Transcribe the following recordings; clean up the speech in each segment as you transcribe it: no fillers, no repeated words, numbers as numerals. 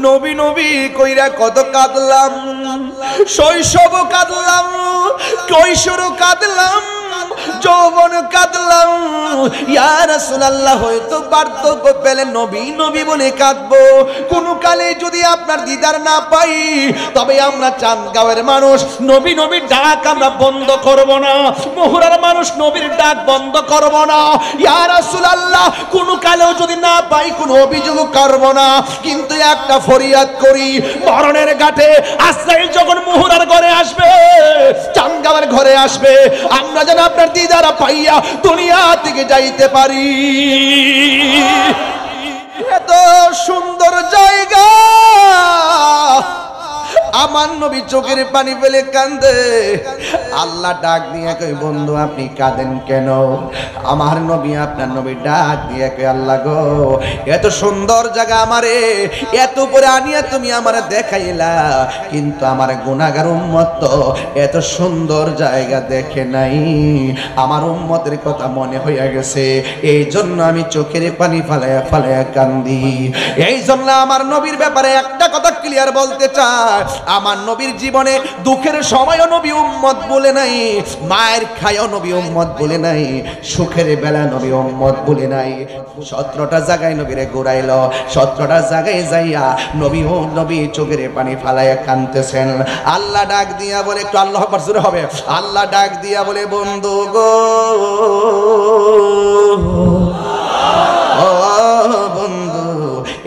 নবী নবী কইরা কত কাঁদলাম, শৈশব কাঁদলাম, কৈশোর কাঁদলাম, যৌবন কাঁদলাম। ইয়া রাসূলুল্লাহ, হয়তো বার্ধক্য পেলে নবী নবী বলে কাঁদবো। কোন কালে যদি আপনার দিদার না পাই, তবে আমরা চাঁদগাঁওয়ের মানুষ নবী নবীর ডাক আমরা বন্ধ করব না, মহুরার মানুষ নবীর ডাক বন্ধ করব না। ইয়া রাসূলুল্লাহ, কোন কালেও যদি না পাই কোনো অভিযোগ করব না, কিন্তু একটা ফরিয়াদ করি, মরণের ঘাটে আজরাইল যখন মহুরার ঘরে আসবে, চাঁদগাঁওয়ের ঘরে আসবে, আমরা যেন আপনার দিদারা পাইয়া দুনিয়া থেকে যাইতে পারি। এত সুন্দর জায়গা, আমার নবী চোখের পানি ফেলে কান্দে। আল্লাহ ডাক দিয়ে কই, বন্ধু আপনি কাঁদেন কেন? আমার নবী, আপনার নবী ডাক দিয়ে কই, আল্লাহ গো, এত সুন্দর জায়গা আমারে এত উপরে আনিয়া তুমি আমারে দেখাইলা, কিন্তু আমার গুনাহগার উম্মত তো এত সুন্দর জায়গা দেখে নাই। আমার উম্মতের কথা মনে হইয়া গেছে, এই জন্য আমি চোখের পানি ফালাইয়া ফালাইয়া কান্দি। এই জন্য আমার নবীর ব্যাপারে একটা কথা ক্লিয়ার বলতে চাই, আমার নবীর জীবনে দুঃখের সময়ও নবী উম্মত বলে নাই, মায়ের খায়ও নবী উম্মত বলে নাই, সুখের বেলা নবী উম্মত বলে নাই। 17টা জায়গায় নবীরে ঘুরাইল, 17টা জায়গায় যাইয়া নবী ও নবী চোখের পানি ফালাইয়া কাঁদতেছেন। আল্লাহ ডাক দিয়া বলে, একটু আল্লাহু আকবার জোরে হবে, আল্লাহ ডাক দিয়া বলে, বন্ধু গো, বন্ধু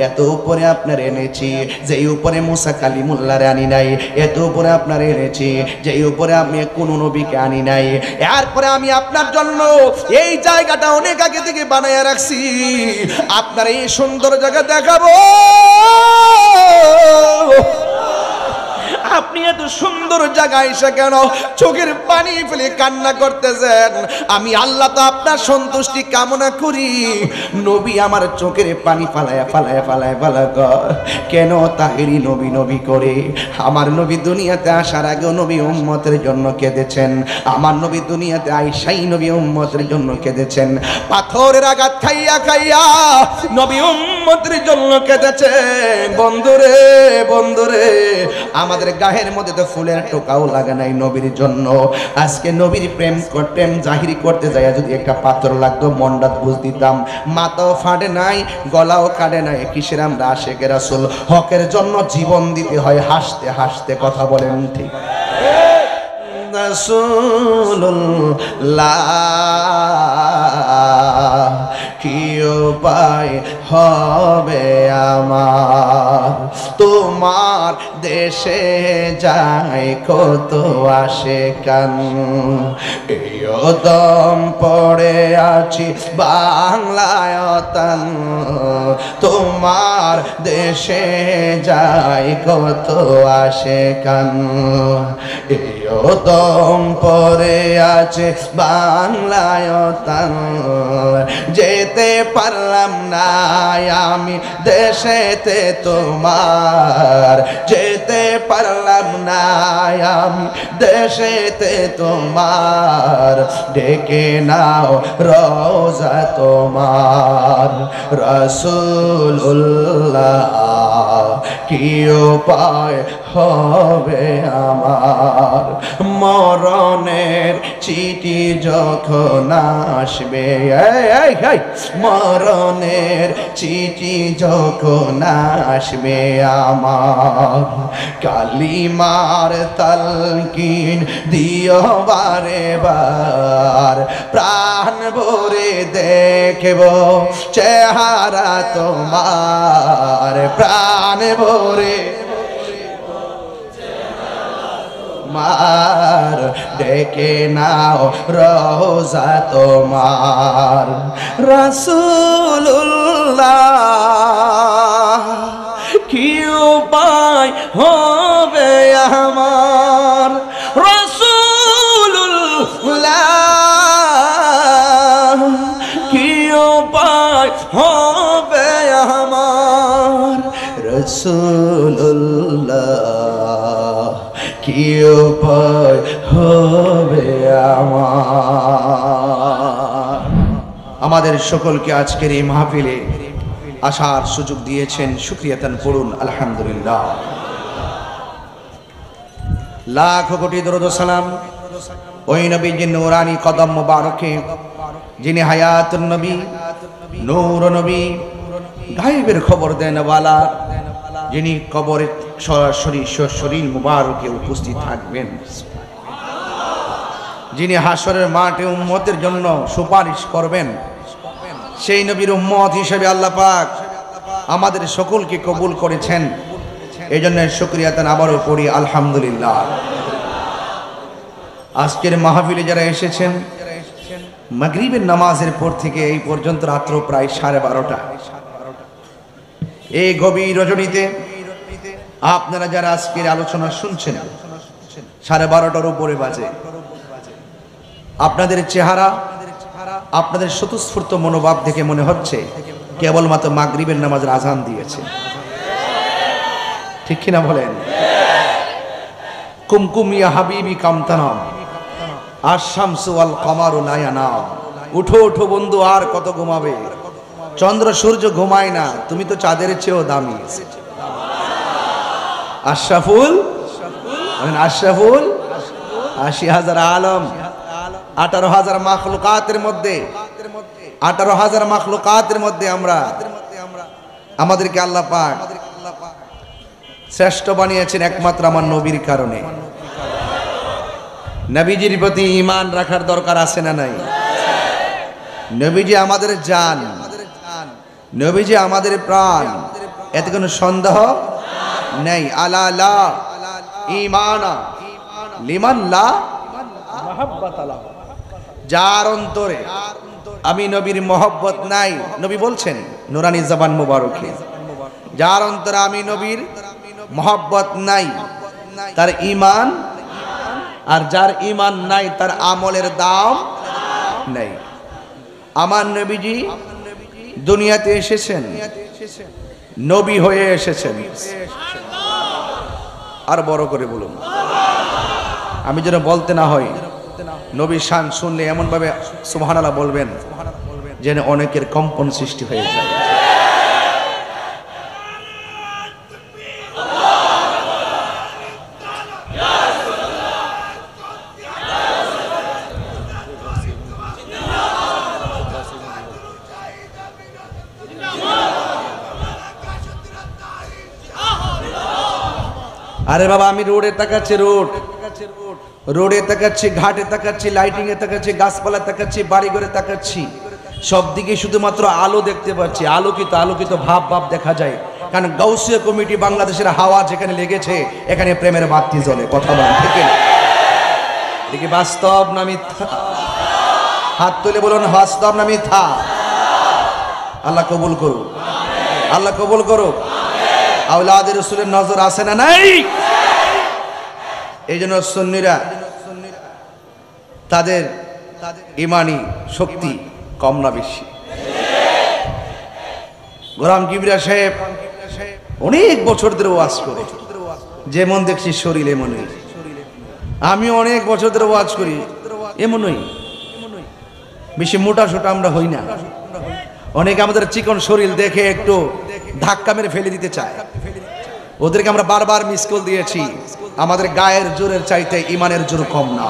এত উপরে আপনার এনেছি, যে উপরে মুসা কালিমুল্লাহরে আনি নাই, এত উপরে আপনার এনেছি যে উপরে আমি কোন নবীকে আনি নাই। এরপরে আমি আপনার জন্য এই জায়গাটা অনেক আগে থেকে বানাইয়া রাখছি, আপনার এই সুন্দর জায়গা দেখাবো। আপনি এত সুন্দর জায়গায় এসে কেন চোখের পানি ফেলে কান্না করতেছেন? আমি আল্লাহ তো আপনার সন্তুষ্টি কামনা করি। নবী আমার চোখের পানি ফালায়া ফালায়া ফালায়া ফালা কেন তাহেরি নবী নবী করে? আমার নবী দুনিয়াতে আসার আগে নবী উম্মতের জন্য কেঁদেছেন, আমার নবী দুনিয়াতে আইসাই নবী উম্মতের জন্য কেঁদেছেন। পাথরের আঘাত খাইয়া খাইয়া নবী উম্মতের জন্য কেঁদেছেন। বন্ধুরে বন্ধুরে, আমাদের গায়ের মধ্যে তো ফুলের টোকাও লাগে নাই নবীর জন্য। আজকে নবীর প্রেম জাহিরি করতে যায় যদি একটা পাথর লাগতো, মনটা বুঝ দিতাম। মাথাও ফাটে নাই, গলাও কাটে নাই, কিসের আমরা আশেকে রাসূল। হকের জন্য জীবন দিতে হয় হাসতে হাসতে, কথা বলেন ঠিক? রাসূলুল্লাহ কি উপায় হবে আমার, তোমার দেশে যায় কত আশিকান, এই দম পড়ে আছি বাংলায় তান, তোমার দেশে যায় কত আশিকান, এই দম পড়ে আছে বাংলায় তান, যেতে পারলাম না আমি দেশেতে তোমার, যেতে পারলাম না আমি দেশেতে তোমার, ডেকে নাও রওজা তোমার। রাসূলুল্লাহ কি উপায় হবে আমার, মরণের চিঠি যখন আসবে, মরণের চিঠি যখন আসবে আমার, কালিমার তালকিন দিও বারে বার, প্রাণ ভরে দেখব চেহারা তোমার, প্রাণ ভরে মার, ডেকে নাও রওজা তোমার। রাসূলুল্লাহ কি উপায় হবে আমার, রাসূলুল্লাহ কি উপায় হবে আমার, রাসূলুল্লাহ কি উপায় হবে আমার। আমাদের সকলকে আজকের এই মাহফিলে আসার সুযোগ দিয়েছেন, শুকরিয়াতান পড়ুন আলহামদুলিল্লাহ। লাখ কোটি দরুদ ও সালাম ওই নবীর নূরানি কদম মুবারকে, যিনি হায়াতুন নবী, নূর নবী, গায়েবের খবর দেন ওয়ালা, যিনি কবরে সরাসরি শরীর মুবারকে উপস্থিত থাকবেন, যিনি হাসরের মাঠে উম্মতের জন্য সুপারিশ করবেন, সেই নবীর উম্মত হিসেবে আল্লাহ পাক আমাদের সকলকে কবুল করেছেন। এই জন্য শুকরিয়াতান আবারও পড়ি আলহামদুলিল্লাহ। আজকের মাহফিলে যারা এসেছেন, মাগরিবের নামাজের পর থেকে এই পর্যন্ত রাত্র প্রায় 12:30, এই গভীর রজনীতে আপনারা যারা আজকের আলোচনা শুনছেন, 12:30টার উপরে বাজে। আপনাদের চেহারা, আপনাদের স্বতঃস্ফূর্ত মনোভাব দেখে মনে হচ্ছে কেবলমাত্র মাগরিবের নামাজের আজান দিয়েছে, ঠিক কিনা বলেন? কুমকুম ইয়া হাবিবি কামতানাম আশ-শামসু ওয়াল কমারু লা ইয়ানাম। উঠো উঠো বন্ধু, আর কত ঘুমাবে? চন্দ্র সূর্য ঘুমায় না, তুমি তো চাঁদের চেয়েও দামি। আশরাফুল আশরাফুল ৮০,০০০ আলম, ১৮,০০০ মাখলুকাতের মধ্যে ১৮,০০০ মাখলুকাতের মধ্যে আমরা, আমাদেরকে আল্লাহ পাক শ্রেষ্ঠ বানিয়েছেন একমাত্র আমার নবীর কারণে। নবীজির প্রতি ঈমান রাখার দরকার আছে না নাই? নবীজি আমাদের জান, নবীজি আমাদের প্রাণ, এতে কোনো সন্দেহ নেই। আলা লা ঈমানা লিমান লা মাহাব্বাতা লাহু, যার অন্তরে আমি নবীর মহব্বত নাই, নবী বলছেন নুরানি জবান মুবারকে, যার অন্তরে আমি নবীর মহব্বত নাই তার ঈমান, আর যার ঈমান নাই তার আমলের দাম নাই। আমার নবীজি দুনিয়াতে এসেছেন, নবী হয়ে এসেছেন। আর বড় করে বলুন, আমি যেন বলতে না হয়, নবীর শান শুনলে এমন ভাবে সুবহানাল্লাহ বলবেন যেন অনেকের কম্পন সৃষ্টি হয়ে যায়। আরে বাবা, আমি রোডে তাকাচ্ছি, রোডে তাকাচ্ছি, ঘাটে তাকাচ্ছি, লাইটিং এ তাকাচ্ছি, গাছপালা তাকাচ্ছি, বাড়িঘরে তাকাচ্ছি, সব দিকে শুধুমাত্র আলো দেখতে পাচ্ছি, আলোকিত আলোকিত ভাব দেখা যায়। কারণ গাউসিয়া কমিটি বাংলাদেশের হাওয়া যেখানে লেগেছে, এখানে প্রেমের বাতি জ্বলে। কথা বলেন ঠিক না? দেখি বাস্তব না মিথ্যা? হাত তুলে বলুন, বাস্তব না মিথ্যা? আল্লাহ কবুল করুক, আল্লাহ কবুল করুক। আওলাদের রাসূলের নজর আছে না নাই? এই জন্য সুন্নিরা তাদের ইমানি শক্তি কম না বেশি? গোলাম কিবরিয়া সাহেব অনেক বছর ধরে ওয়াজ করে, যেমন দেখছি শরীর এমনই। আমি অনেক বছর ধরে ওয়াজ করি, এমনই। বেশি মোটা সোটা আমরা হই না। অনেকে আমাদের চিকন শরীর দেখে একটু ধাক্কা মেরে ফেলে দিতে চায়, ওদেরকে আমরা বারবার মিস কল দিয়েছি। আমাদের গায়ের জোরের চাইতে ইমানের জোর কম না।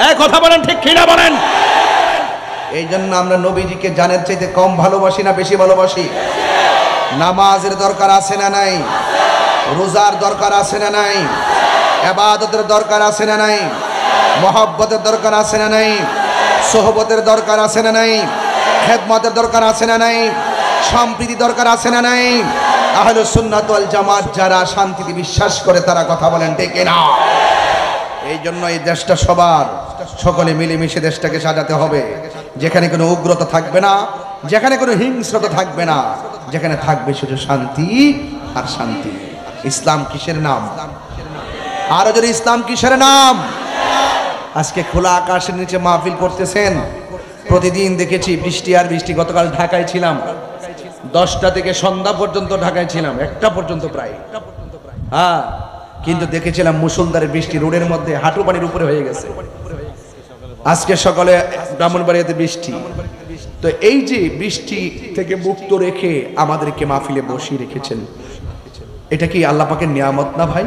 এই কথা বলেন ঠিক কিনা বলেন? এই জন্য আমরা নবীজিকে জানের চাইতে কম ভালোবাসি না বেশি ভালোবাসি? নামাজের দরকার আছে না নাই? রোজার দরকার আছে না নাই? ইবাদতের দরকার আছে না নাই? মহব্বতের দরকার আছে না নাই? সোহবতের দরকার আছে না নাই? খেদমতের দরকার আছে না নাই? সম্প্রীতি দরকার আছে না নাই? আহলুস সুন্নাত ওয়াল জামাত যারা শান্তিতে বিশ্বাস করে তারা কথা বলেন ঠিক না? এই জন্য এই দেশটা সবার, সকলে মিলেমিশে দেশটাকে সাজাতে হবে, যেখানে কোনো উগ্রতা থাকবে না, যেখানে কোনো হিংস্রতা থাকবে না, যেখানে থাকবে শুধু শান্তি আর শান্তি। ইসলাম কিসের নাম? আরো যদি ইসলাম কিসের নাম? আজকে খোলা আকাশের নিচে মাহফিল করতেছেন, প্রতিদিন দেখেছি বৃষ্টি আর বৃষ্টি। গতকাল ঢাকায় ছিলাম, 10টা থেকে সন্ধ্যা পর্যন্ত ঢাকায় ছিলাম, 1টা পর্যন্ত প্রায়। হ্যাঁ, কিন্তু দেখেছিলাম মুষলধারে বৃষ্টি, রোডের মধ্যে হাঁটু পানির উপরে হয়ে গেছে। আজকে সকালে ব্রাহ্মণবাড়িয়াতে বৃষ্টি, তো এই যে বৃষ্টি থেকে মুক্ত রেখে আমাদেরকে মাহফিলে বসিয়ে রেখেছেন, এটা কি আল্লাহ পাকের নিয়ামত না ভাই?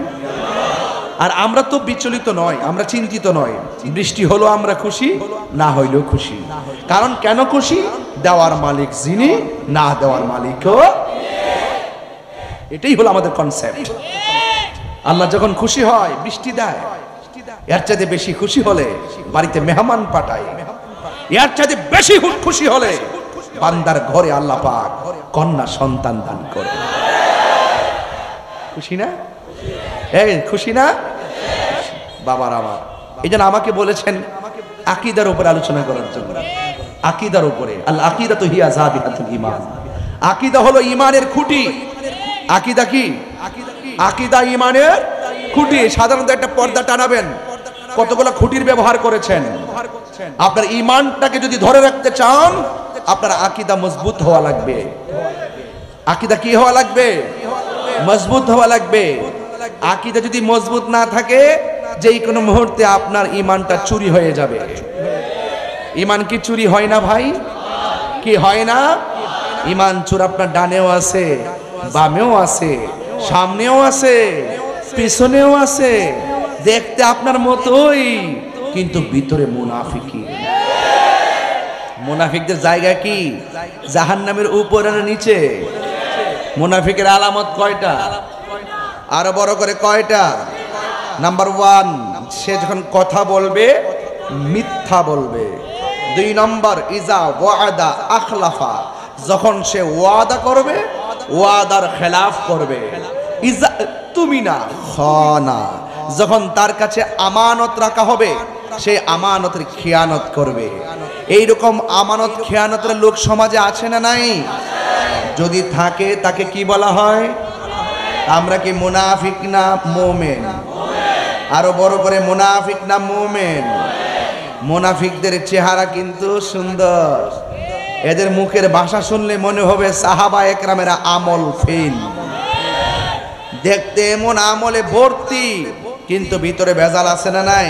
আর আমরা তো বিচলিত নয়, আমরা চিন্তিত নয়। বৃষ্টি হলো আমরা খুশি, না হইলেও খুশি। কারণ কেন খুশি? দেওয়ার মালিক যিনি, না দেওয়ার মালিকও। এটাই হলো আমাদের কনসেপ্ট। আল্লাহ যখন খুশি হয় বৃষ্টি দেয়, এর চাইতে বেশি খুশি হলে বাড়িতে মেহমান পাঠায়, এর চাইতে বেশি খুশি হলে বান্দার ঘরে আল্লাহ পাক কন্যা সন্তান দান করে। খুশি না? এই খুশি না বাবার আমার? এই জন্য আমাকে বলেছেন আকীদার উপরে আলোচনা করার জন্য। আকীদার উপরে, আল আকীদাতু হিয়া যাবিহাতুল ঈমান। আকীদা হলো ঈমানের খুঁটি। আকীদা কি? আকীদা ঈমানের খুঁটি। সাধারণত একটা পর্দা টানাবেন, কতগুলো খুঁটির ব্যবহার করেছেন। আপনার ঈমানটাকে যদি ধরে রাখতে চান, আপনার আকীদা মজবুত হওয়া লাগবে। আকীদা কি হওয়া লাগবে? মজবুত হওয়া লাগবে। আকীদা যদি মজবুত না থাকে, যেই কোনো মুহূর্তে আপনার ঈমানটা চুরি হয়ে যাবে। ঈমান কি চুরি হয় না ভাই? কি হয় না? ঈমান চোর আপনার ডানেও আছে, বামেও আছে, সামনেও আছে, পিছনেও আছে, দেখতে আপনার মতোই, কিন্তু ভিতরে মুনাফিকি। মুনাফিকদের জায়গা কি? জাহান্নামের উপরে না নিচে? মুনাফিকের আলামত কয়টা? আরো বড় করে কয়টা? নাম্বার 1, সে যখন কথা বলবে মিথ্যা বলবে। 2 নম্বর, ইজা ওয়াদা আখলাফা, যখন সে ওয়াদা করবে ওয়াদার খেলাফ করবে। ইজা তুমিনা খানা, যখন তার কাছে আমানত রাখা হবে সে আমানতের খেয়ানত করবে। এইরকম আমানত খেয়ানতের লোক সমাজে আছে না নাই? যদি থাকে তাকে কি বলা হয়? আমরা কি মুনাফিক না মুমিন? আরো বড় করে, মুনাফিক না মুমিন? মুনাফিকদের চেহারা কিন্তু সুন্দর, এদের মুখের ভাষা শুনলে মনে হবে সাহাবা একরামেরা আমল ফেল। দেখতে এমন আমলে ভর্তি, কিন্তু ভিতরে ভেজাল আছে না নাই?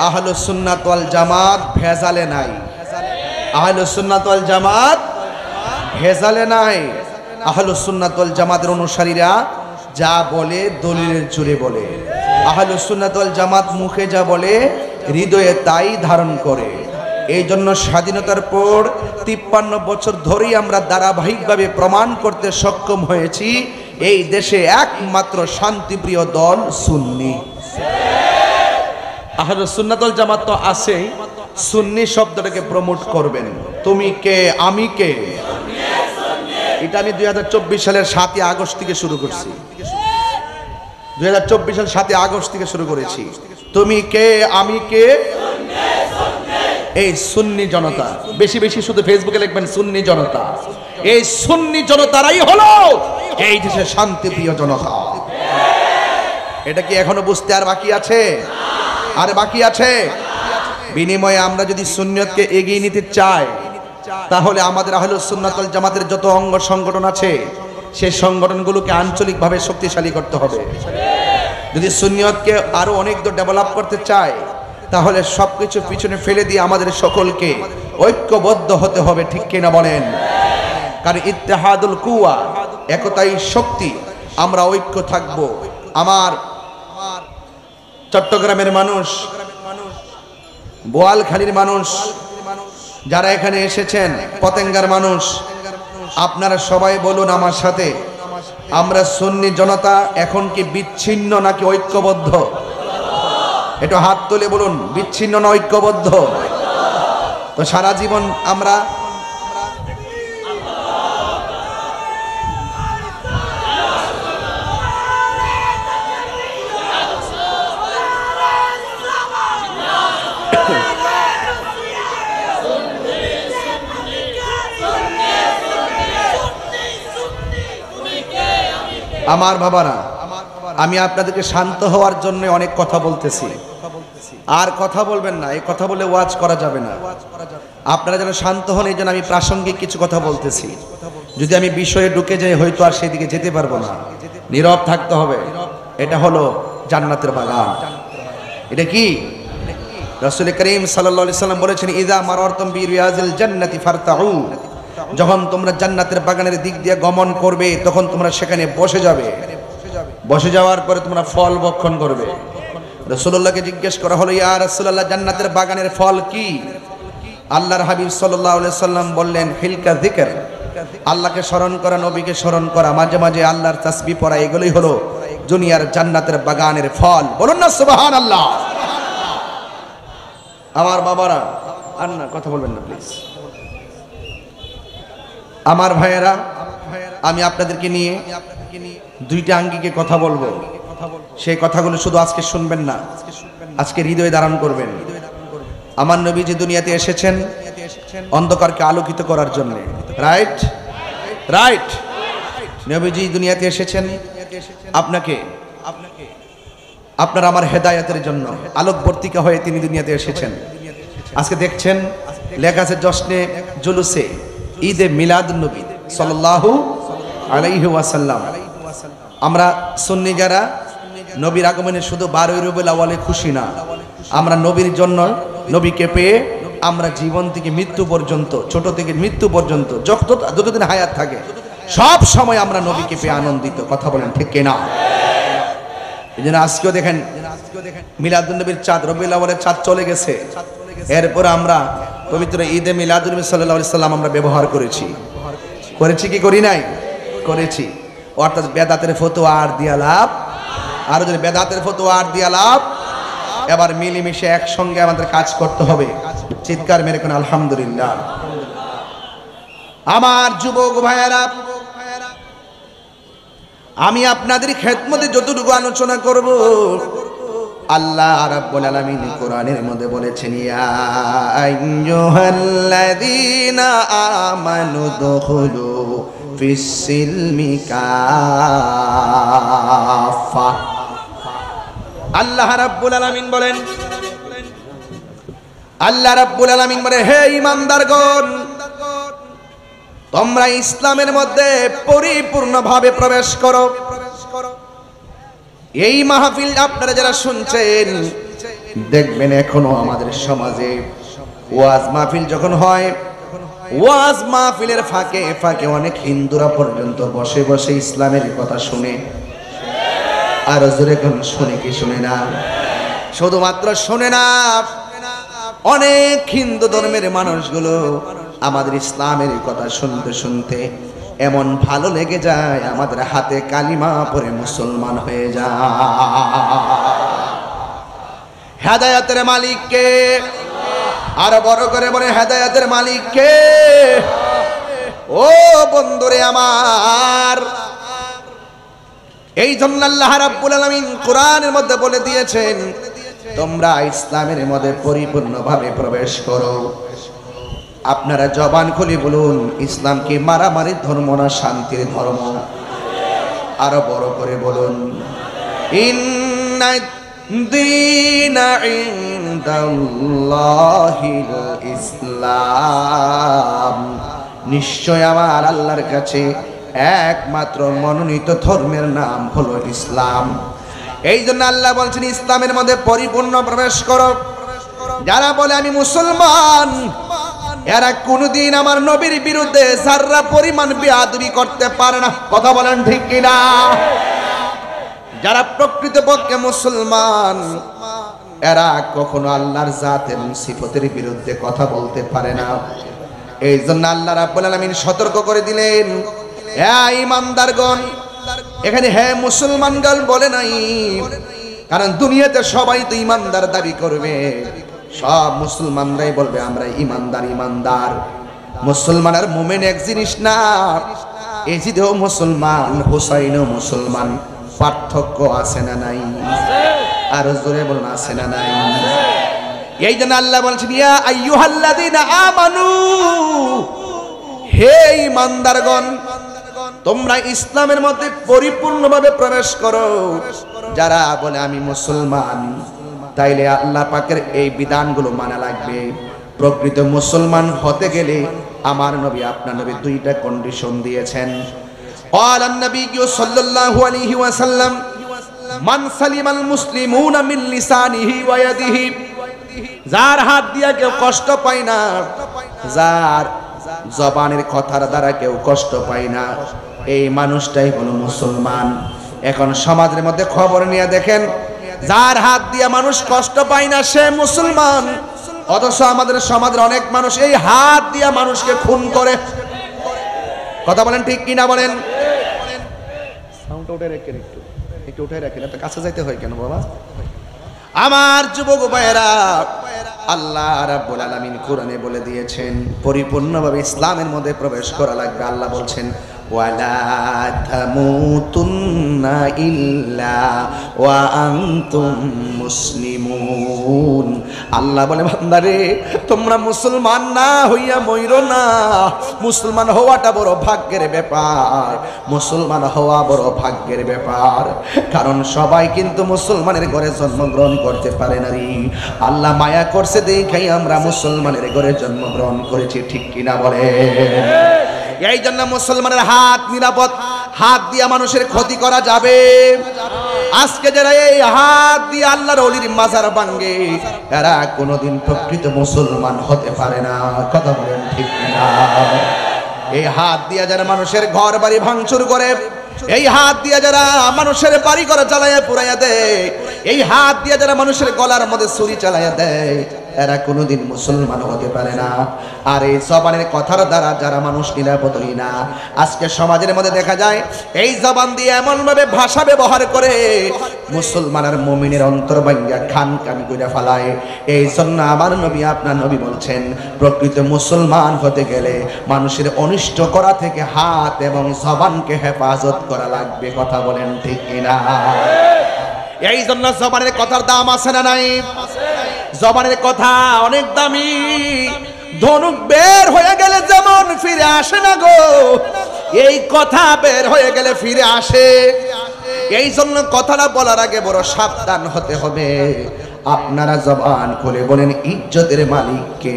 আহলুস সুন্নাত ওয়াল জামাত ভেজালে নাই। আহলুস সুন্নাত ওয়াল জামাত ভেজালে নাই। আহলুস সুন্নাত ওয়াল জামাতের অনুসারীরা যা বলে দলিলের জোরে বলে। আহলুস সুন্নাত ওয়াল জামাত মুখে যা বলে হৃদয়ে তাই ধারণ করে। এই জন্য স্বাধীনতার পর 53 বছর ধরেই আমরা ধারাবাহিকভাবে প্রমাণ করতে সক্ষম হয়েছি এই দেশে একমাত্র শান্তিপ্রিয় দল সুন্নি। আহলুস সুন্নাত ওয়াল জামাত তো আছে, সুন্নি শব্দটাকে প্রমোট করবেন। তুমি কে, আমি কে, এটা আমি 2024 সালের 7ই আগস্ট থেকে শুরু করছি। 2024 সালের 7ই আগস্ট থেকে শুরু করেছি। তুমি কে, আমি কে, এই সুন্নি জনতা। বেশি বেশি শুধু ফেসবুকে লিখবেন সুন্নি জনতা। এই সুন্নি জনতারাই হলো এই দেশের শান্তিপ্রিয় জনতা। এটা কি এখনো বুঝতে আর বাকি আছে? আর বাকি আছে? বিনিময়ে আমরা যদি সুন্নিয়তকে এগিয়ে নিতে চাই, তাহলে আমাদের আহলুস সুন্নাত ওয়াল জামাতের যত অঙ্গ সংগঠন আছে সেই সংগঠনগুলোকে আঞ্চলিকভাবে শক্তিশালী করতে হবে। যদি সুন্নিয়তকে আরো অনেক দূর ডেভেলপ করতে চাই, তাহলে সবকিছু পিছনে ফেলে দিয়ে আমাদের সকলকে ঐক্যবদ্ধ হতে হবে। ঠিক কিনা বলেন? কারণ ইত্তেহাদুল কুওয়া, একতাই শক্তি। আমরা ঐক্য থাকবো। আমার চট্টগ্রামের মানুষ, বোয়ালখালীর মানুষ, যারা এখানে এসেছেন, পতেঙ্গার মানুষ, আপনারা সবাই বলুন আমার সাথে, আমরা সুন্নি জনতা এখন কি বিচ্ছিন্ন নাকি ঐক্যবদ্ধ? একটু হাত তুলে বলুন, বিচ্ছিন্ন না ঐক্যবদ্ধ? তো সারা জীবন আমরা আমার বাবারা, আমি আপনাদেরকে শান্ত হওয়ার জন্য অনেক কথা বলতেছি, আর কথা বলবেন না। এই কথা বলে ওয়াজ করা যাবে না। আপনারা যেন শান্ত হন, এই জন্য আমি প্রাসঙ্গিক কিছু কথা বলতেছি। যদি আমি বিষয়ে ঢুকে যাই, হয়তো আর সেদিকে যেতে পারবো না। নীরব থাকতে হবে। এটা হলো জান্নাতের বাগান। এটা কি? রাসূল করিম সাল্লাল্লাহু আলাইহি সাল্লাম বলেছেন, ইযা মারারতুম বিরিয়াজিল জান্নাতি ফারতাউ, যখন তোমরা জান্নাতের বাগানের দিক দিয়ে গমন করবে তখন তোমরা সেখানে বসে যাবে। বসে যাওয়ার পরে তোমরা ফল ভক্ষণ করবে। রাসূলুল্লাহকে জিজ্ঞেস করা হলো, ইয়া রাসূলুল্লাহ, জান্নাতের বাগানের ফল কি? আল্লাহর হাবিব সাল্লাল্লাহু আলাইহি সাল্লাম বললেন, হিলকা যিকর, আল্লাহকে স্মরণ করা, নবীকে স্মরণ করা, মাঝে মাঝে আল্লাহর তাসবিহ পড়া, এগুলোই হলো দুনিয়ার জান্নাতের বাগানের ফল। বলুন না সুবহানাল্লাহ। আমার বাবারা, আর না কথা বলবেন না প্লিজ। আমার ভাইয়েরা, আমি আপনাদেরকে নিয়ে দুইটা আঙ্গিকে কথা বলবো। সেই কথাগুলো শুধু আজকে শুনবেন না, আজকে হৃদয়ে ধারণ করবেন। আমার নবী যে দুনিয়াতে এসেছেন অন্ধকারকে আলোকিত করার জন্য, রাইট রাইট। নবীজি দুনিয়াতে এসেছেন আপনাকে, আপনার আমার হেদায়েতের জন্য, আলোকবর্তিকা হয়ে তিনি দুনিয়াতে এসেছেন। আজকে দেখছেন লেখা আছে জশ্নে জুলুসে ঈদে মিলাদুন নবী সাল্লাল্লাহু আলাইহি ওয়াসাল্লাম। আমরা সুন্নি যারা নবীর আগমনে শুধু 12 রবিউল আউয়ালে খুশি না, আমরা নবীর জন্য, নবীকে পেয়ে আমরা জীবন থেকে মৃত্যু পর্যন্ত, ছোট থেকে মৃত্যু পর্যন্ত যতদিন হায়াত থাকে সব সময় আমরা নবীকে পেয়ে আনন্দিত। কথা বলেন ঠিক কিনা? এই জন্য আজকেও দেখেন মিলাদুন নবীর চাঁদ, রবিউল আউয়ালের চাঁদ চলে গেছে, এরপর আমরা পবিত্র ঈদে মিলাদুন নবী সাল্লাল্লাহু আলাইহি সাল্লাম আমরা ব্যবহার করেছি কি করি নাই? করেছি। অর্থাৎ বেদাতের ফতোয়া আর দিয়া লাভ, আর যদি বেদাতের ফতোয়া আর দিয়া লাভ, এবার মিলেমিশে একসঙ্গে আমাদের কাজ করতে হবে। চিৎকার মেরে কোন আলহামদুলিল্লাহ। আমার যুবক ভাইয়েরা, আমি আপনাদের খেদমতে যতটুকু আলোচনা করব, আল্লাহ রাব্বুল আলামিন কোরআনের মধ্যে বলেছেন, ইয়া আইয়ুহাল্লাযীনা আমানু দুখুলু ফিস-সিলমি কাফা। আল্লাহ রাব্বুল আলামিন বলেন, আল্লাহ রাব্বুল আলামিন বলে, হে ঈমানদারগণ, তোমরা ইসলামের মধ্যে পরিপূর্ণভাবে প্রবেশ করো। এই মাহফিল আপনারা যারা শুনছেন, দেখবেন এখনো আমাদের সমাজে ওয়াজ মাহফিল যখন হয়, ওয়াজ মাহফিলের ফাঁকে ফাঁকে অনেক হিন্দুরা পর্যন্ত বসে বসে ইসলামের কথা শুনে। আর জোরে কোন শুনে কি শুনে না? শুধুমাত্র শুনে না, অনেক হিন্দু ধর্মের মানুষগুলো আমাদের ইসলামের কথা শুনতে শুনতে এমন ভালো লেগে যায়, আমাদের হাতে কালিমা পড়ে মুসলমান হয়ে যায়। হেদায়েতের মালিক কে? আর বড় করে বলে, হেদায়েতের মালিক কে? ও বন্ধুরে আমার, এই জন্য আল্লাহ রাব্বুল আলামিন কোরআনের মধ্যে বলে দিয়েছেন, তোমরা ইসলামের মধ্যে পরিপূর্ণভাবে প্রবেশ করো। আপনারা জবান খুলে বলুন, ইসলাম কি মারামারির ধর্ম না শান্তির ধর্ম? আরো বড় করে বলুন, ইন্নাদ দীনা ইনদাল্লাহিল ইসলাম, নিশ্চয় আমার আল্লাহর কাছে একমাত্র মনোনীত ধর্মের নাম হলো ইসলাম। এই জন্য আল্লাহ বলছেন, ইসলামের মধ্যে পরিপূর্ণ প্রবেশ করো। যারা বলে আমি মুসলমান, এরা কোনদিন আমার নবীর বিরুদ্ধে যারা পরিমাণ বেয়াদবি করতে পারে না। কথা বলেন ঠিক কিনা? যারা প্রকৃতপক্ষে মুসলমান, এরা কখনো আল্লাহর জাত এবং সিফতের বিরুদ্ধে কথা বলতে পারে না। এই জন্য আল্লাহ রাব্বুল আলামিন সতর্ক করে দিলেন, হে ঈমানদারগণ, এখানে হে মুসলমানগণ বলে নাই, কারণ দুনিয়াতে সবাই তো ঈমানদার দাবি করবে, সব মুসলমানরাই বলবে আমরা ঈমানদার ঈমানদার। মুসলমান আর মুমিন এক জিনিস না। এজিদও মুসলমান, হুসাইনও মুসলমান, পার্থক্য আছে না নাই? আর জোরে বলুন, আছে না নাই? এই জন্য আল্লাহ বলছেন, ইয়া আইয়ুহাল্লাযীনা আমানু, হে ঈমানদারগণ, তোমরা ইসলামের মধ্যে পরিপূর্ণভাবে প্রবেশ করো। যারা বলে আমি মুসলমান, তাইলে আল্লাহ পাকের এই বিধানগুলো মানা লাগবে। প্রকৃত মুসলমান হতে গেলে আমার নবী, আপনার নবী দুইটা কন্ডিশন দিয়েছেন। قال النبي صلى الله عليه وسلم من سلم المسلمون من لسانه ويده যার হাত দিয়া কেউ কষ্ট পায় না, যার জবানের কথার দ্বারা কেউ কষ্ট পায় না, এই মানুষটাই হলো মুসলমান। এখন সমাজের মধ্যে খবর নিয়ে দেখেন, যার হাত দিয়া মানুষ কষ্ট পায় না সে মুসলমান, অথচ আমাদের সমাজের অনেক মানুষ এই হাত দিয়া মানুষকে খুন করে। কথা বলেন ঠিক কিনা বলেন? সাউন্ডটা উঠে রাখেন, একটু উঠে রাখেন, এত কাছে যাইতে হয় কেন বাবা? আমার যুবক ভাইয়েরা, আল্লাহ রাব্বুল আলামিন কোরআনে বলে দিয়েছেন পরিপূর্ণভাবে ইসলামের মধ্যে প্রবেশ করা লাগবে। আল্লাহ বলছেন ওয়ালা তামুতুন্না ইল্লা ওয়া আনতুম মুসলিমুন। আল্লাহ বলে বান্দারে তোমরা মুসলমান না হইয়া মইরো না। মুসলমান হওয়াটা বড় ভাগ্যের ব্যাপার, মুসলমান হওয়া বড় ভাগ্যের ব্যাপার। কারণ সবাই কিন্তু মুসলমানের ঘরে জন্মগ্রহণ করতে পারে না রে। আল্লাহ মায়া করছে দেখাই আমরা মুসলমানের ঘরে জন্মগ্রহণ করেছি, ঠিক কিনা বলে? এই জন্য মুসলমানের হাত নিরাপদ, হাত দিয়ে মানুষের ক্ষতি করা যাবে। আজকে যারা এই হাত দিয়ে আল্লাহর ওলির মাজার ভাঙে এরা কোনোদিন প্রকৃত মুসলমান হতে পারে না। কথা বলেন ঠিক না? এই হাত দিয়ে যারা মানুষের ঘর বাড়ি ভাঙচুর করে, এই হাত দিয়ে যারা মানুষের বাড়ি ঘর জ্বালাইয়া পুড়াইয়া দেয়, এই হাত দিয়ে যারা মানুষের গলার মধ্যে ছুরি চালাইয়া দেয়, এরা কোনোদিন মুসলমান হতে পারে না। আর এই জবানের কথার দ্বারা যারা মানুষ নিরাপদ হই না, আজকে সমাজের মধ্যে দেখা যায় এই জবান দিয়ে এমন ভাবে ভাষা ব্যবহার করে মুসলমান আর মুমিনের অন্তর ভাঙ্গা খান খান করে ফেলায়। এই জন্য আমার নবী আপনার নবী বলছেন প্রকৃত মুসলমান হতে গেলে মানুষের অনিষ্ট করা থেকে হাত এবং জবানকে হেফাজত করা লাগবে। কথা বলেন ঠিক কিনা? এই জন্য জবানের কথার দাম আছে না নাই? জবানের কথা অনেক দামি। ধনুক বের হয়ে গেলে যেমন ফিরে আসে না গো, এই কথা বের হয়ে গেলে ফিরে আসে। এই জন্য কথাটা বলার আগে বড় সাবধান হতে হবে। আপনারা জবান খুলে বলেন ইজ্জতের মালিক কে?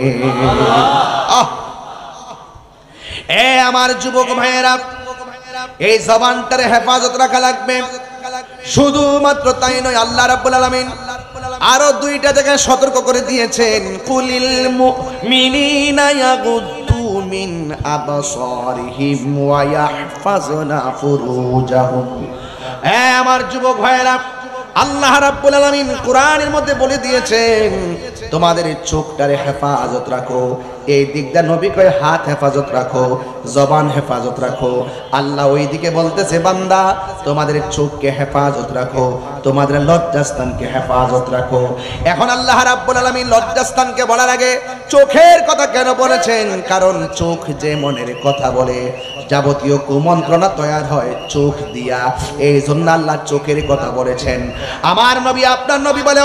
এ আমার যুবক ভাইয়েরা, এই জবানটার হেফাজত রাখা লাগবে। শুধুমাত্র তাই নয়, আল্লাহ রাব্বুল আলামিন আরো দুইটা জায়গায় সতর্ক করে দিয়েছেন, কুলিল মুমিনিনা ইয়াগুদ্দু মিন আবসারিহিম ওয়া ইয়াহফাজনা ফুরুজাহুম। আমার যুবক ভাইরা, আল্লাহ রাব্বুল আলামিন কোরআনের মধ্যে বলে দিয়েছেন তোমাদের চোখটারে হেফাজত রাখো। এই দিকটা নবী কয় হাত হেফাজত রাখো, জবান হেফাজত রাখো। আল্লাহ ওই দিকে বলতেছে বান্দা তোমাদের চোখকে হেফাজত রাখো, তোমাদের লজ্জাস্থানকে হেফাজত রাখো। এখন আল্লাহ রাব্বুল আলামিন লজ্জাস্থানকে বলার আগে চোখের কথা কেন বলেছেন? কারণ চোখ যে মনের কথা বলে, যাবতীয় কুমন্ত্রণা তৈরি হয় চোখ দিয়া। এই জন্য আল্লাহ চোখের কথা বলেছেন। আমার নবী আপনার নবী বলে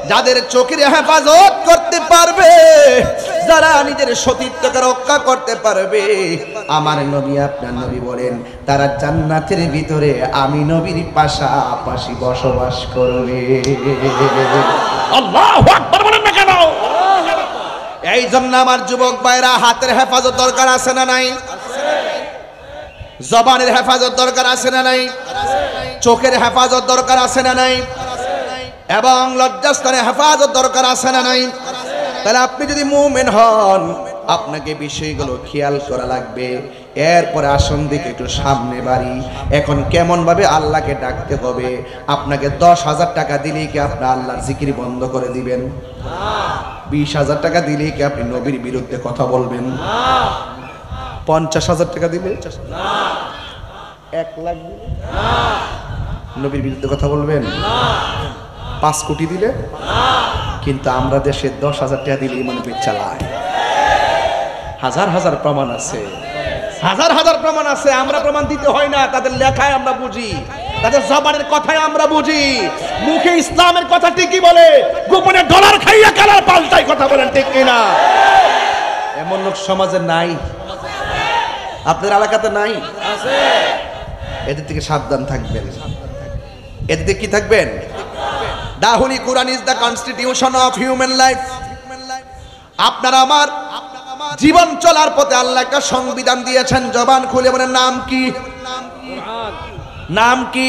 যাদের চোখের হেফাজত করতে পারবে, যারা নিজের সতীত্বকে রক্ষা করতে পারবে, আমার নবী আপনার নবী বলেন তারা জান্নাতের ভিতরে আমি নবীর পাশাপাশি বসবাস করবে। আল্লাহু আকবার বলেন না কেন? এই জন্য আমার যুবক ভাইরা হাতের হেফাজত দরকার আছে না নাই? জবানের হেফাজত দরকার আছে না নাই? চোখের হেফাজত দরকার আছে না নাই? এবং লজ্জাস্থানের হেফাজত দরকার আছে না নাই? তাহলে আপনি যদি মুমিন হন আপনাকে বিষয়গুলো খেয়াল করা লাগবে। এরপরে আসন দিকে একটু সামনে বাড়ি। এখন কেমন ভাবে আল্লাহকে ডাকতে হবে? আপনাকে 10,000 টাকা দিলেই কি আপনি আল্লাহর জিকির বন্ধ করে দিবেন? 20,000 টাকা দিলেই কি আপনি নবীর বিরুদ্ধে কথা বলবেন? 50,000 টাকা দিলে? 1 লাখ দিলে নবীর বিরুদ্ধে কথা বলবেন? 5 কোটি দিলে? কিন্তু আমরা দেশে 10,000 টাকা দিলে ইমান চালায়। হাজার হাজার প্রমাণ আছে, হাজার হাজার প্রমাণ আছে। আমরা প্রমাণ দিতে হয় না, তাদের লেখায় আমরা বুঝি, তাদের জবানের কথায় আমরা বুঝি। মুখে ইসলামের কথা ঠিকই বলে, গোপনে ডলার খাইয়া কালার পাল্টাই। কথা বলেন ঠিক কিনা? এমন লোক সমাজে নাই? আপনার এলাকাতে নাই? এদের থেকে সাবধান থাকবেন। এদের থেকে কি থাকবেন? The Holy Quran is the constitution of human life. আপনার আমার জীবন চলার পথে আল্লাহ একটা সংবিধান দিয়েছেন। জবান খুলে বলেন নাম কি? নাম কি?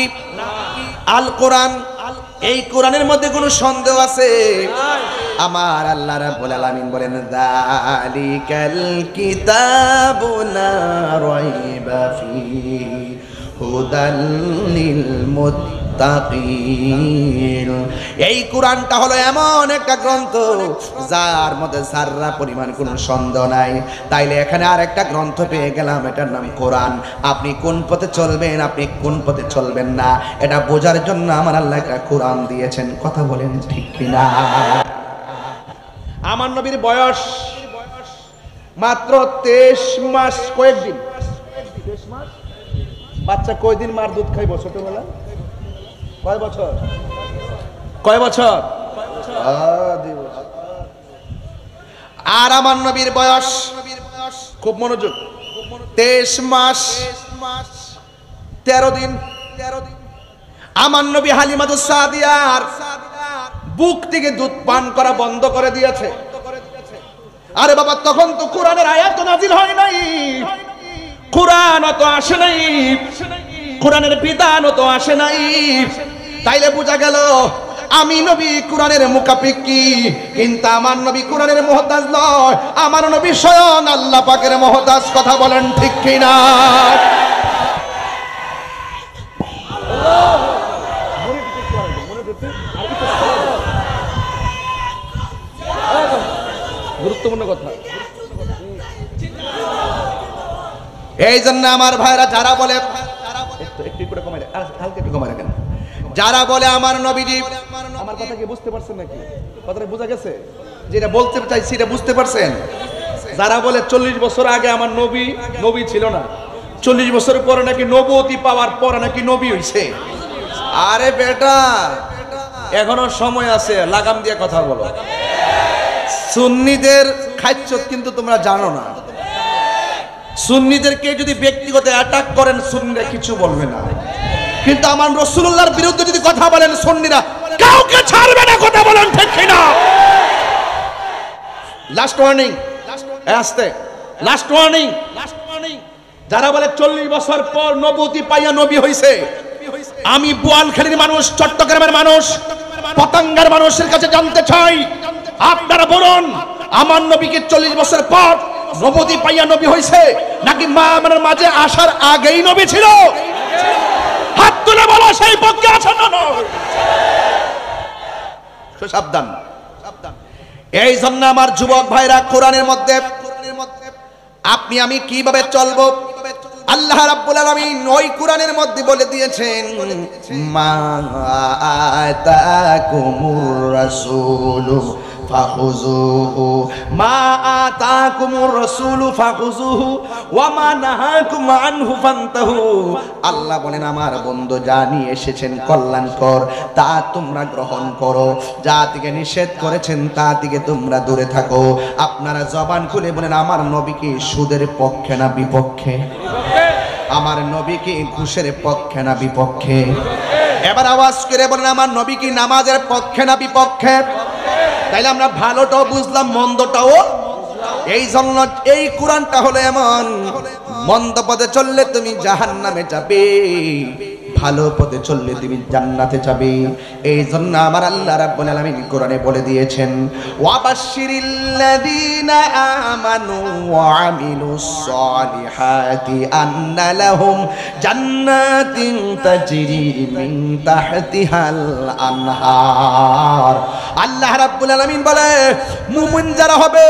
আল কোরআন। এই কোরআনের মধ্যে কোনো সন্দেহ আছে? আমার আল্লাহ রাব্বুল আলামিন বলেন যালিকাল কিতাবু লা রাইবা ফীহি হুদাল লিল মুত্তাকিন। এই কোরআনটা হলো এমন একটা গ্রন্থ যার মধ্যে যাররা পরিমাণ কোনো সন্দেহ নাই। তাইলে এখানে আরেকটা গ্রন্থ পেয়ে গেলাম, এটার নাম কোরআন। আপনি কোন পথে চলবেন, আপনি কোন পথে চলবেন না, এটা বোঝার জন্য আমার আল্লাহ একটা কোরআন দিয়েছেন। কথা বলেন ঠিক কিনা? আমার নবীর বয়স মাত্র 23 মাস কয়েকদিন। 23 মাস? বাচ্চা কয়দিন মার দুধ খাইব ছোটবেলা? কয় বছর? কয় বছর? আর আমার নবীর বয়স, খুব মনোযোগ, 23 মাস 13 দিন। আমার নবী হালিমাতুস সাদিয়ার বুক থেকে দুধ পান করা বন্ধ করে দিয়েছে। আরে বাবা, তখন তো কোরআনের আয়াত নাজিল হয় নাই, কোরআন তো আসে নাই, কোরআনের বিধান তো আসে নাই। তাইলে বোঝা গেল আমি নবী কোরআনের মুখাপেক্ষী, কিন্তু আমার নবী কোরআনের মুহতাজ নয়, আমার নবী স্বয়ং আল্লাহ পাকের মুহতাজ। কথা বলেন ঠিক কিনা? গুরুত্বপূর্ণ কথা। এই জন্য আমার ভাইরা যারা বলে, যারা বলে আমার নবীজি, আমার কথা কি বুঝতে পারছেন নাকি? কথাটা বোঝা গেছে? যেটা বলতে চাইছি এটা বুঝতে পারছেন? যারা বলে 40 বছর আগে আমার নবী ছিল না, 40 বছর পরে নাকি নবুয়তি পাওয়ার পরে নাকি নবী হইছে। আরে বেটা, এখনো সময় আছে, লাগাম দিয়ে কথা বলো। সুন্নিদের খাদ্য কিন্তু তোমরা জানো না। সুন্নিদেরকে যদি ব্যক্তিগত অ্যাটাক করেন সুন্নিরা কিছু বলবে না, কিন্তু আমার রাসূলুল্লাহর বিরুদ্ধে যদি কথা বলেন সুন্নিরা কাউকে ছাড়বে না। কথা বলেন ঠিক কিনা? লাস্ট ওয়ার্নিং, আস্তে, লাস্ট ওয়ার্নিং। যারা বলে 40 বছর পর নবুয়তি পাইয়া নবী হইছে, আমি বোয়ালখালীর মানুষ, চট্টগ্রামের মানুষ, পতাঙ্গার মানুষের কাছে জানতে চাই, আপনারা বলুন আমার নবীকে 40 বছর পর নবুয়তি পাইয়া নবী হইছে নাকি মা আমার মাঝে আসার আগেই নবী ছিল? হাত তুলে বলো সেই পক্ষে আছেন না? সাবধান। এই জন্য আমার যুবক ভাইরা, কোরআনের মধ্যে আপনি আমি কিভাবে চলবো আল্লাহ রাব্বুল আলামিন ওই কোরআনের মধ্যে বলে দিয়েছেন, মা আতাকুমুর রাসূলু ফাখুযুহু মা আতাকুমুর রাসূলু ফাখুযুহু ওয়া মা নাহাকুম আনহু ফান্তাহু। আল্লাহ বলেন আমার বন্ধু যা নিয়ে এসেছেন কল্যাণকর তা তোমরা গ্রহণ করো, যা থেকে নিষেধ করেছেন তা থেকে তোমরা দূরে থাকো। আপনারা জবান খুলে বলেন আমার নবী কি সুদের পক্ষে না বিপক্ষে? আমার নবী কি ঘুষের পক্ষে না বিপক্ষে? এবার আওয়াজ করে বলেন আমার নবী কি নামাজের পক্ষে না বিপক্ষে? তাইলে আমরা ভালোটাও বুঝলাম, মন্দটাও। এই জন্য এই কোরআনটা হলো এমন, মন্দ পথে চললে তুমি জাহান্নামে যাবে, ভালো পথে চললে তুমি জান্নাতে যাবে। এই জন্য আমার আল্লাহ রাব্বুল আলামিন কোরআনে বলে দিয়েছেন, ওয়াবাশশিরিল্লাযীনা আমানু ওয়া আমিলুস সালিহাতি আন্না লাহুম জান্নাতিন তাজরি মিন তাহতিহাল আনহার। আল্লাহ রাব্বুল আলামিন বলে মুমিন যারা হবে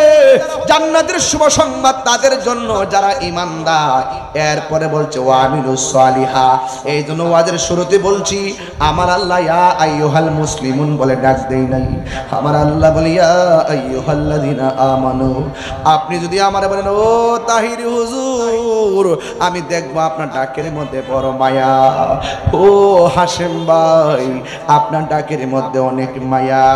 জান্নাতের শুভ সংবাদ তাদের জন্য যারা ঈমানদার। এরপরে বলছে ওয়া আমিলুস সালিহা। এই জন্য ওয়াজের শুরুতে বলছি আমার আল্লাহ ইয়া আইয়ুহাল মুসলিমুন বলে ডাক দেই নাই, আমার আল্লাহ বলে ইয়া আইয়ুহাল্লাযীনা আমানু। আপনি যদি আমারে বলেন ও তাহির হুজুর, আমি দেখবো আপনার ডাকের মধ্যে বড় মায়া। ও হাশেম ভাই, আপনার ডাকের মধ্যে অনেক মায়া।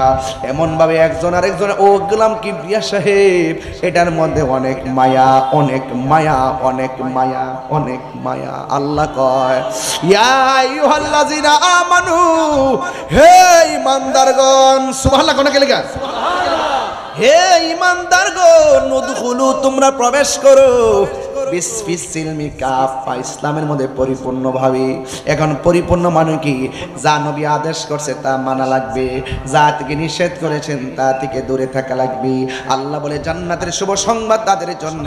এমন ভাবে একজন আরেকজন, ও গোলাম কিবরিয়া সাহেব, এটার মধ্যে অনেক মায়া, অনেক মায়া, অনেক মায়া, অনেক মায়া। আল্লাহ কয় ইয়া আইয়ুহাল্লাযীনা আমানু, হে ঈমানদারগণ। সুবহানাল্লাহ কোন কে লেখা? হে ঈমানদারগণ, উদখুলু তোমরা প্রবেশ করো বিসফিস সিলমি কাফা, ইসলামের মধ্যে পরিপূর্ণভাবে। এখন পরিপূর্ণ মানে কি? যা নবী আদেশ করছে তা মানা লাগবে, যা থেকে নিষেধ করেছেন তা থেকে দূরে থাকা লাগবে। আল্লাহ বলে জান্নাতের শুভ সংবাদ তাদের জন্য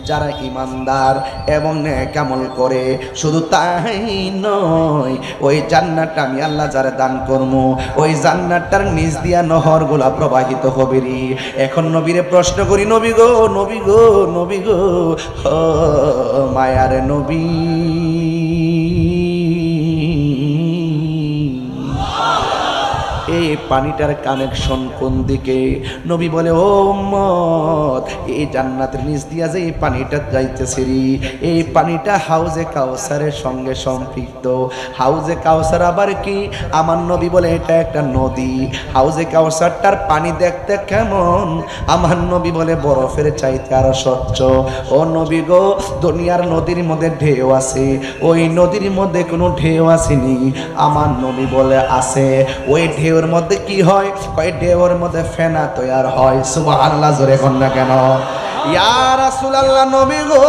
যারা ঈমানদার এবং নেক আমল করে। শুধু তাই নয়, ওই জান্নাতটা আমি আল্লাহ যারা দান করবো, ওই জান্নাতটার নিচ দিয়া নহরগুলা প্রবাহিত হবে রে। এখন নবীরে প্রশ্ন করি, নবী গো, নবী গো, নবী গো, ও মায়ার নবী, এই পানিটার কানেকশন কোন দিকে? নবী বলে, ও উম্মত, এই জান্নাতের নিচ দিয়া যে এই পানিটা যাইতেছে রে, এই পানিটা হাউজে কাউসারের সঙ্গে সম্পৃক্ত। হাউজে কাউসার আবার কি? আমার নবী বলে এটা একটা নদী। হাউজে কাউসারটার পানি দেখতে কেমন? আমার নবী বলে বরফের চাইতে আরো স্বচ্ছ। ও নবী গো, দুনিয়ার নদীর মধ্যে ঢেউ আছে, ওই নদীর মধ্যে কোনো ঢেউ আসেনি। আমার নবী বলে আছে। ওই ঢেউ ঢেউর মধ্যে কি হয়? কয় ঢেউর মধ্যে ফেনা তৈয়ার হয়। সুবহানাল্লাহ, জোরে কোন না কেন? ইয়া রাসূলুল্লাহ, নবী গো,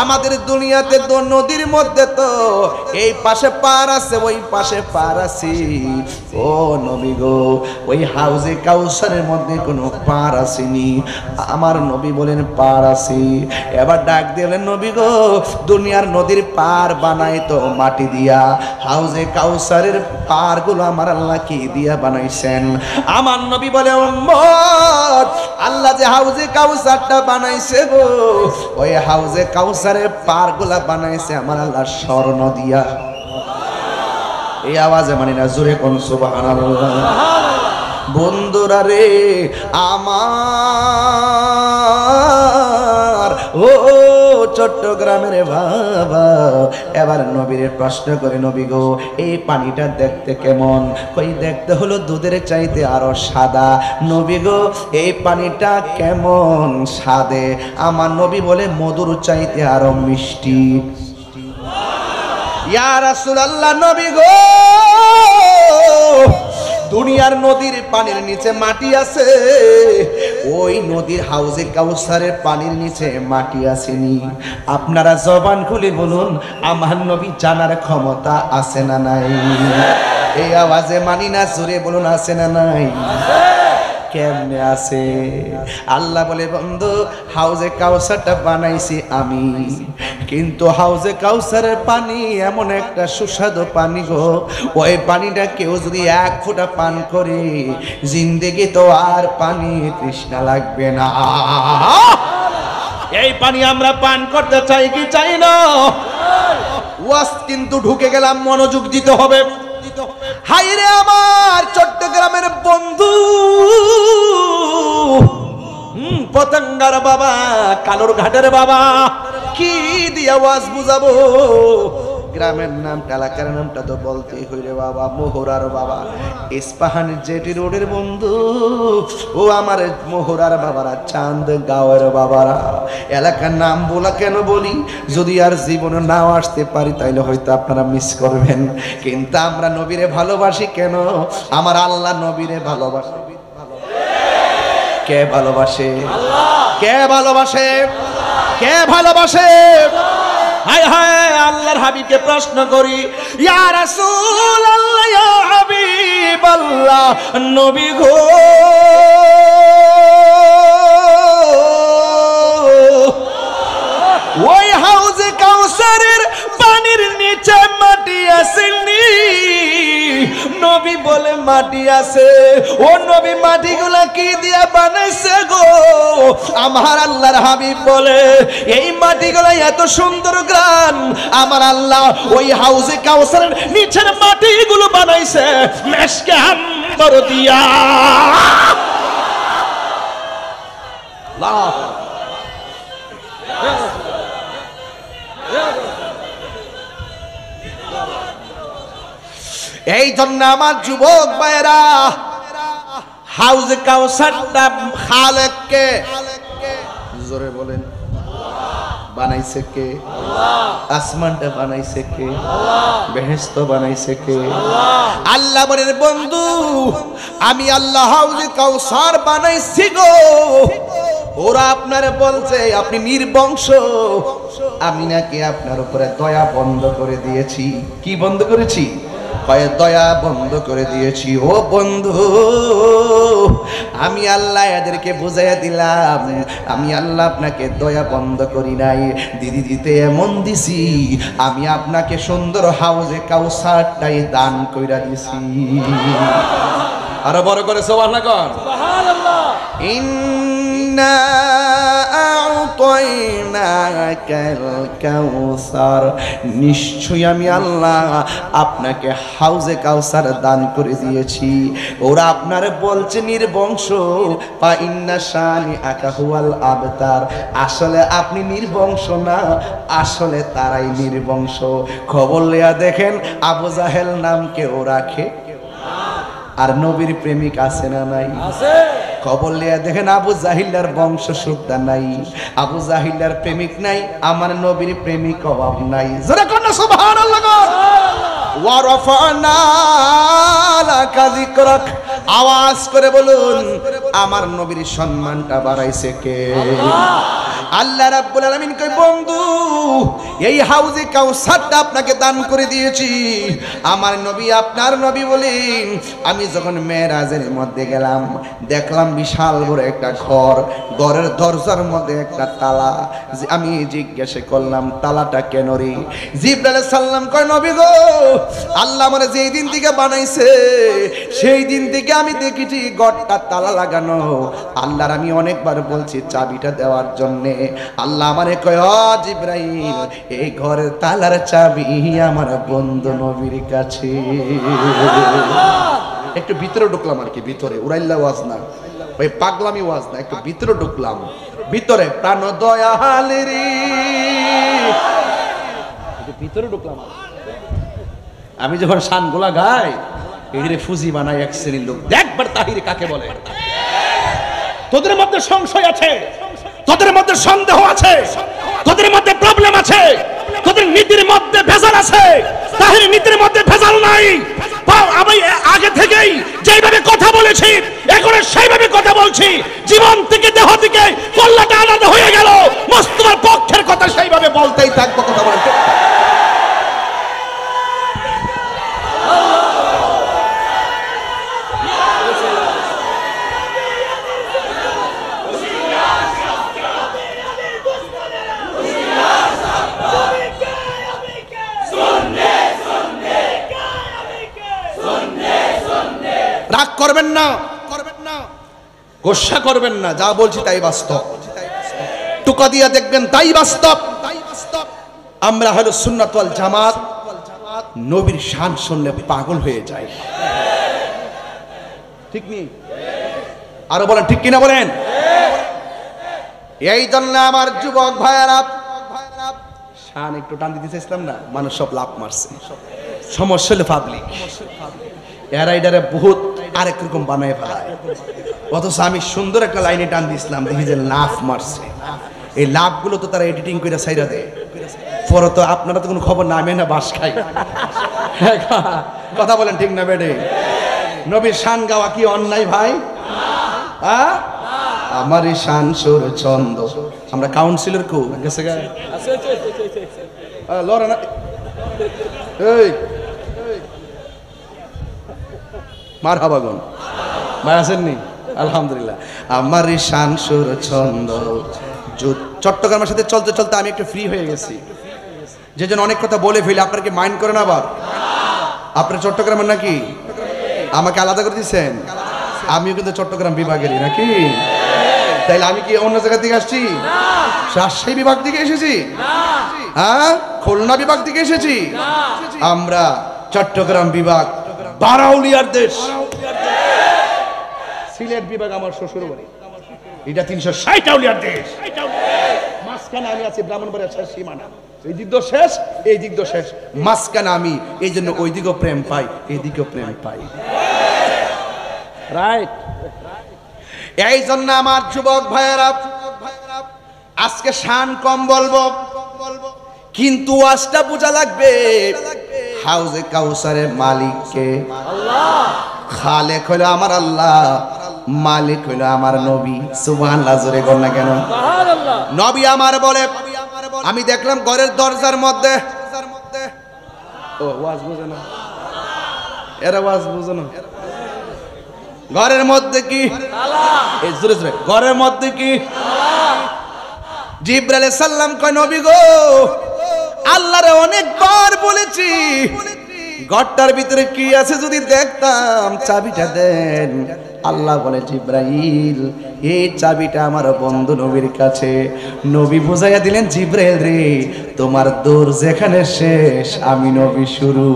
আমাদের দুনিয়াতে তো নদীর মধ্যে তো এই পাশে পার আছে, ওই পাশে পার আছে। ও নবী গো, ওই হাউজে কাউসারের মধ্যে কোনো পার আসেনি। আমার নবী বলেন পার আছে। এবার ডাক দিলেন, নবী গো, দুনিয়ার নদীর পার বানাই তো মাটি দিয়া, হাউজে কাউসারের পারগুলো আমার আল্লাহ কি দিয়া বানাইছেন? আমার নবী বলে, উম্মত, আল্লাহ যে হাউজে কাউসারটা বানাইছে গো, ওই হাউজে কাউসারের পারগুলা বানাইছে আমার আল্লাহ স্বর্ণ দিয়া। এই আওয়াজে মানি না, জোরে কোন সুবহানাল্লাহ। বন্ধুরা রে আমার, ও চট্টগ্রামের বাবা, এবার নবীর প্রশ্ন করে, নবী গো, এই পানিটা দেখতে কেমন? কই দেখতে হলো দুধের চাইতে আরো সাদা। নবী গো, এই পানিটা কেমন স্বাদে? আমার নবী বলে মধুর চাইতে আরো মিষ্টি। ইয়া রাসূলুল্লাহ, নবী গো, দুনিয়ার নদীর পানির নিচে মাটি আছে, ওই নদীর হাউজে কাউসারের পানির নিচে মাটি আসেনি। আপনারা জবান খুলে বলুন, আমার নবী জানার ক্ষমতা আছে না নাই? এই আওয়াজে মানি না, জোরে বলুন, আছে না নাই? কেমনে আছে? আল্লাহ বলে, বন্ধু, হাউজে কাউসারটা বানাইছি আমি, কিন্তু হাউজে কাউসারের পানি এমন একটা সুস্বাদু পানি গো, ওই পানিটা কেউ যদি এক ফোঁটা পান করে, জিন্দেগি তো আর পানি তৃষ্ণা লাগবে না। এই পানি আমরা পান করতে চাই কি চাই না? ওয়াজ কিন্তু ঢুকে গেলাম, মনোযোগ দিতে হবে। হাইরে আমার চট্টগ্রামের বন্ধু, পতঙ্গার বাবা, কালোর ঘাটের বাবা, কি দিয়ে আওয়াজ বুঝাবো? গ্রামের নামটা, এলাকার নামটা তো বলতেই হইরে বাবা। মোহরার বাবা, ইস্পাহান জেটি রোডের বন্ধু, ও আমার মোহরার বাবারা, চাঁদ গাঁওয়ের বাবারা। এলাকার নাম বলা কেন বলি? যদি আর জীবনে নাও আসতে পারি তাইলে হয়তো আপনারা মিস করবেন, কিন্তু আমরা নবীরে ভালোবাসি কেন? আমার আল্লাহ নবীরে ভালোবাসে। কে ভালোবাসে? কে ভালোবাসে? কে ভালোবাসে? হায় হায়, আল্লাহর হাবিবকে প্রশ্ন করি, ইয়া রাসূলুল্লাহ, ইয়া হাবিবাল্লাহ, নবী গো, ওই হাউজে কাউসারের পানির নিচে মাটি আসেনি? নবী বলে মাটি আছে। ও নবী, মাটিগুলা কি দিয়া বানাইছে গো? আমার আল্লাহর হাবিব বলে, এই মাটিগুলা এত সুন্দর গ্রান, আমার আল্লাহ ওই হাউজে কাউসারের নিচের মাটিগুলো বানাইছে মেশকে আম্বর দিয়া। এই জন্য আমার যুবক ভাইরা, হাউজে কাউসারটা খালেককে, জোরে বলেন, বানাইছে কে? আসমানটা বানাইছে কে? বেহেশত বানাইছে কে? আল্লাহ বলেন, বন্ধু, আমি আল্লাহ হাউজে কাউসার বানাইছি গো, ওরা আপনারে বলছে আপনি নির্বংশ, আমি নাকি আপনার উপরে দয়া বন্ধ করে দিয়েছি। কি বন্ধ করেছি? দয়া বন্ধ করে দিয়েছি। ও বন্ধু, আমি আল্লাহ এদেরকে বুঝাইয়া দিলাম, আমি আল্লাহ আপনাকে দয়া বন্ধ করি নাই, দিদি দিতে এমন দিছি, আমি আপনাকে সুন্দর হাউজে কাউসারটাই দান কইরা দিছি। আরো বড় করে সুবহানাল্লাহ কর। সুবহানাল্লাহ। ইন্না আ'তাইনাকাল কাউসার, নিশ্চয়ই আমি আল্লাহ আপনাকে হাউজে কাউসার দান করে দিয়েছি। ওরা আপনারে বলছে নির্বংশ, ফা ইন্না শানিআকা হুয়াল আবতার, আসলে আপনি নির্বংশ না, আসলে তারাই নির্বংশ। খবর লইয়া দেখেন আবু জাহেল নাম কেউ রাখে? আর নবীর প্রেমিক আছে না নাই? আছে। খবর লিয়া দেখেন আবু জাহিলার বংশ সুদ্ধা নাই, আবু জাহিলার প্রেমিক নাই, আমার নবীর প্রেমিক অভাব নাই। জোরে কোন সুবহানাল্লাহ। ওয়া রাফা'না লাকা যিকরাক, আওয়াজ করে বলুন আমার নবীর সম্মানটা বাড়াইছে কে? আল্লাহ রাব্বুল আলামিন কই বন্ধু এই হাউজে কাউসারটা আপনাকে দান করে দিয়েছি। আমার নবী আপনার নবী বলেন আমি যখন মেরাজের মধ্যে গেলাম দেখলাম বিশাল বড় একটা ঘর, ঘরের দরজার মধ্যে একটা তালা। আমি জিজ্ঞাসা করলাম তালাটা কেন রে? জিবরাইল আলাইহিস সালাম কয় নবী গো আল্লাহ আমারে যেই দিন থেকে বানাইছে সেই দিন থেকে আমি দেখেছি ঘরটা তালা লাগানো। আল্লাহর আমি অনেকবার বলছি চাবিটা দেওয়ার জন্য, আল্লাহ আমারে কয় ও জিবরাইল এই ঘরের তালার চাবি আমার বন্ধু নবীর কাছে। একটু ভিতরে ঢুকলাম আর কি, ভিতরে উড়াইল্লা ওয়াজ না, ওই পাগলামি ওয়াজ না, একটু ভিতরে ঢুকলাম। ভিতরে প্রাণ দয়াল রে, ভিতরে ঢুকলাম। আমি যখন শানগুলা গাই এদিকে ফুজি বানাই এক শ্রেণীর লোক, দেখবার তাহির কাকে বলে। তোদের মধ্যে সংশয় আছে, তোদের মধ্যে সন্দেহ আছে, তোদের মধ্যে প্রবলেম আছে, তোদের নীতির মধ্যে ভেজাল আছে। তাহির নীতির মধ্যে ভেজাল নাই। আমি আগে থেকেই যেভাবে কথা বলেছি এখন সেইভাবে কথা বলছি। জীবন থেকে দেহ থেকে কল্লাটা আলাদা হয়ে গেল, মোস্তফার পক্ষের কথা সেইভাবে বলতেই থাকবো। কথা বলতে রাগ করবেন না, গোসা করবেন না, যা বলছি তাই বাস্তব। টুকা দিয়া দেখবেন তাই বাস্তব। আমরা হলো সুন্নাত ওয়াল জামাত, নবীর শান শুনলে পাগল হয়ে যায়। ঠিক নেই? আরো বলেন ঠিক কিনা বলেন। এই জন্য আমার যুবক ভাইয়েরা শান একটু টান দিতে চাইছিলাম না, মানুষ সব লাভ মারছে। সমস্যা হলো পাবলিক, এরা এটারে বহুত আরেক রকম বানায় ফেলায়। অথচ আমি সুন্দর একটা লাইনে টান দিয়েছিলাম, দেখি যে লাভ মারছে। এই লাভগুলো তো তারা এডিটিং করে সাইরা দেয়, পরে তো আপনারা তো কোনো খবর নামে না, বাস খাই। কথা বলেন ঠিক না বেডে? নবীর শান গাওয়া কি অন্যায় ভাই? আমার এই শান সুর ছন্দ, আমরা কাউন্সিলর কো গেছে গা লড়ে না। এই মার হাবাগন ভাই আসেননি? আলহামদুলিল্লাহ। আমার এই শান সুর ছন্দ। চট্টগ্রামের সাথে চলতে চলতে আমি একটু ফ্রি হয়ে গেছি, যে জন্য অনেক কথা বলে ফেলি। আপনার কি মাইন্ড করেন? আবার আপনার চট্টগ্রামের নাকি? আমাকে আলাদা করে দিচ্ছেন? আমিও কিন্তু চট্টগ্রাম বিভাগেরই নাকি? তাইলে আমি কি অন্য জায়গা থেকে আসছি? রাজশাহী বিভাগ থেকে এসেছি? হ্যাঁ, খুলনা বিভাগ থেকে এসেছি। আমরা চট্টগ্রাম বিভাগ, বারাউলিয়ার দেশ। সিলেট বিভাগ আমার শ্বশুর বাড়ি, এটা 360 আউলিয়ার দেশ। মাঝখানে আমি আছি ব্রাহ্মণবাড়িয়া শেষ সীমানা, এই দিক তো শেষ, এই দিক তো শেষ, মাঝখানে আমি। এই জন্য ওই দিকেও প্রেম পাই, এই দিকেও প্রেম পাই। রাইট? এই জন্য আমার যুবক ভাইয়েরা আজকে শান কম বলবো, কিন্তু ওয়াজটা বোঝা লাগবে। হাউজে কাউসারের মালিক কে? আল্লাহ। খালেক হলো আমার আল্লাহ, মালিক হইল আমার নবী। সুবহানাল্লাহ, জোরে বল না কেন? সুবহানাল্লাহ। নবী আমার বলে, আমি দেখলাম ঘরের দরজার মধ্যে, ও ওয়াজ বুঝে না, এরা ওয়াজ বুঝে না, ঘরের মধ্যে কি তালা, এই জোরে জোরে, ঘরের মধ্যে কি তালা। জিবরাইল আলাইহিস সালাম কয়, নবী গো, আল্লাহরে অনেকবার বলেছি ঘরটার ভিতরে কি আছে যদি দেখতাম, চাবিটা দেন। আল্লাহ বলে, জিবরাইল, এই চাবিটা আমার বন্ধু নবীর কাছে। নবী বুঝাইয়া দিলেন, জিবরাইল রে, তোমার দৌড় যেখানে শেষ, আমি নবী শুরু।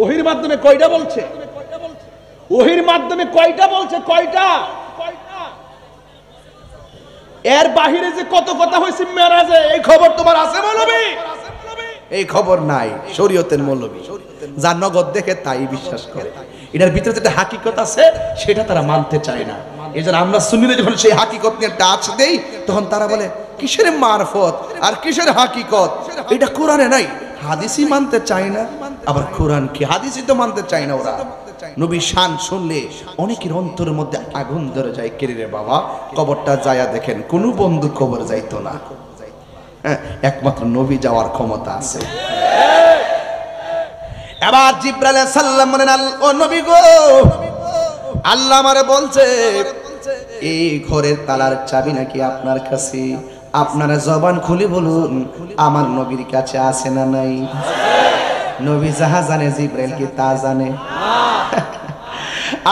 ওহির মাধ্যমে কয়টা বলছে? ওহির মাধ্যমে কয়টা বলছে? কয়টা? এর বাহিরে যে কত কথা হয়েছে মেরাজে, এই খবর তোমার আছে মৌলবী? এই খবর নাই। শরীয়তের মৌলবী যা নগদ দেখে তাই বিশ্বাস করে। এটার ভিতরে যেটা হাকিকত আছে সেটা তারা মানতে চায় না। এই জন্য আমরা সুন্নিরা যখন সেই হাকিকত নিয়ে টাচ দেই, তখন তারা বলে কিসের মারফত আর কিসের হাকিকত, এটা কোরআনে নাই। হাদিসই মানতে চায় না, আবার কোরআন কি হাদিসই তো মানতে চায় না ওরা। নবী শান শুনলে অনেকের অন্তরের মধ্যে আগুন ধরে যায়। কেরে রে বাবা, কবরটা যায়া দেখেন, কোন বন্ধু কবর যাইতো না, একমাত্র নবী যাওয়ার ক্ষমতা আছে। এবার জিবরাইল আলাইহিস সালাম বলেন, ও নবী গো, আল্লাহ আমারে বলছে এই ঘরের তালার চাবি নাকি আপনার কাছে। আপনারা জবান খুলে বলুন, আমার নবীর কাছে আছে না নাই? নবী যাহা জানে জিবরাইল কি তা জানে?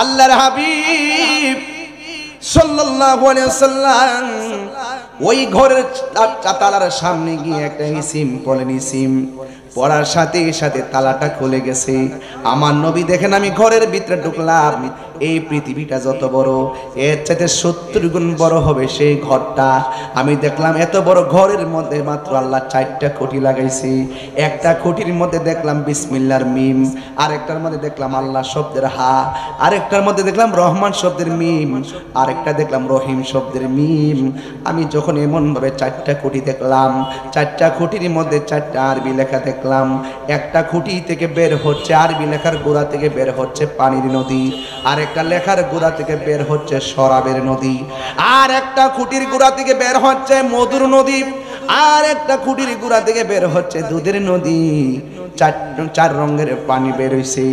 আল্লাহর হাবিব সাল্লাল্লাহু আলাইহি ওয়াসাল্লাম ওই ঘরের তালার সামনে গিয়ে একটা ইসিম বলেন, ইসিম পড়ার সাথে সাথে তালাটা খুলে গেছে। আমার নবী দেখেন, আমি ঘরের ভিতরে ঢুকলাম, এই পৃথিবীটা যত বড়, এর চাইতে 70 গুণ বড় হবে সেই ঘরটা। আমি দেখলাম এত বড় ঘরের মধ্যে মাত্র আল্লাহ 4টা খুঁটি লাগাইছে। একটা খুঁটির মধ্যে দেখলাম বিসমিল্লাহর মিম, আরেকটার মধ্যে দেখলাম আল্লাহ শব্দের হা, আরেকটার মধ্যে দেখলাম রহমান শব্দের মিম, আরেকটা দেখলাম রহিম শব্দের মিম। আমি যখন এমন ভাবে 4টা খুঁটি দেখলাম, 4টা খুঁটির মধ্যে 4টা আরবি লেখা দেখলাম। একটা খুঁটি থেকে বের হচ্ছে আরবি লেখার গোড়া থেকে বের হচ্ছে পানির নদী, আর একটা লেখার গোড়া থেকে বের হচ্ছে শরাবের নদী, আর একটা খুঁটির গোড়া থেকে বের হচ্ছে মধুর নদী, আর একটা খুঁটির গোড়া থেকে বের হচ্ছে দুধের নদী। 4 রঙের পানি বের হইছে।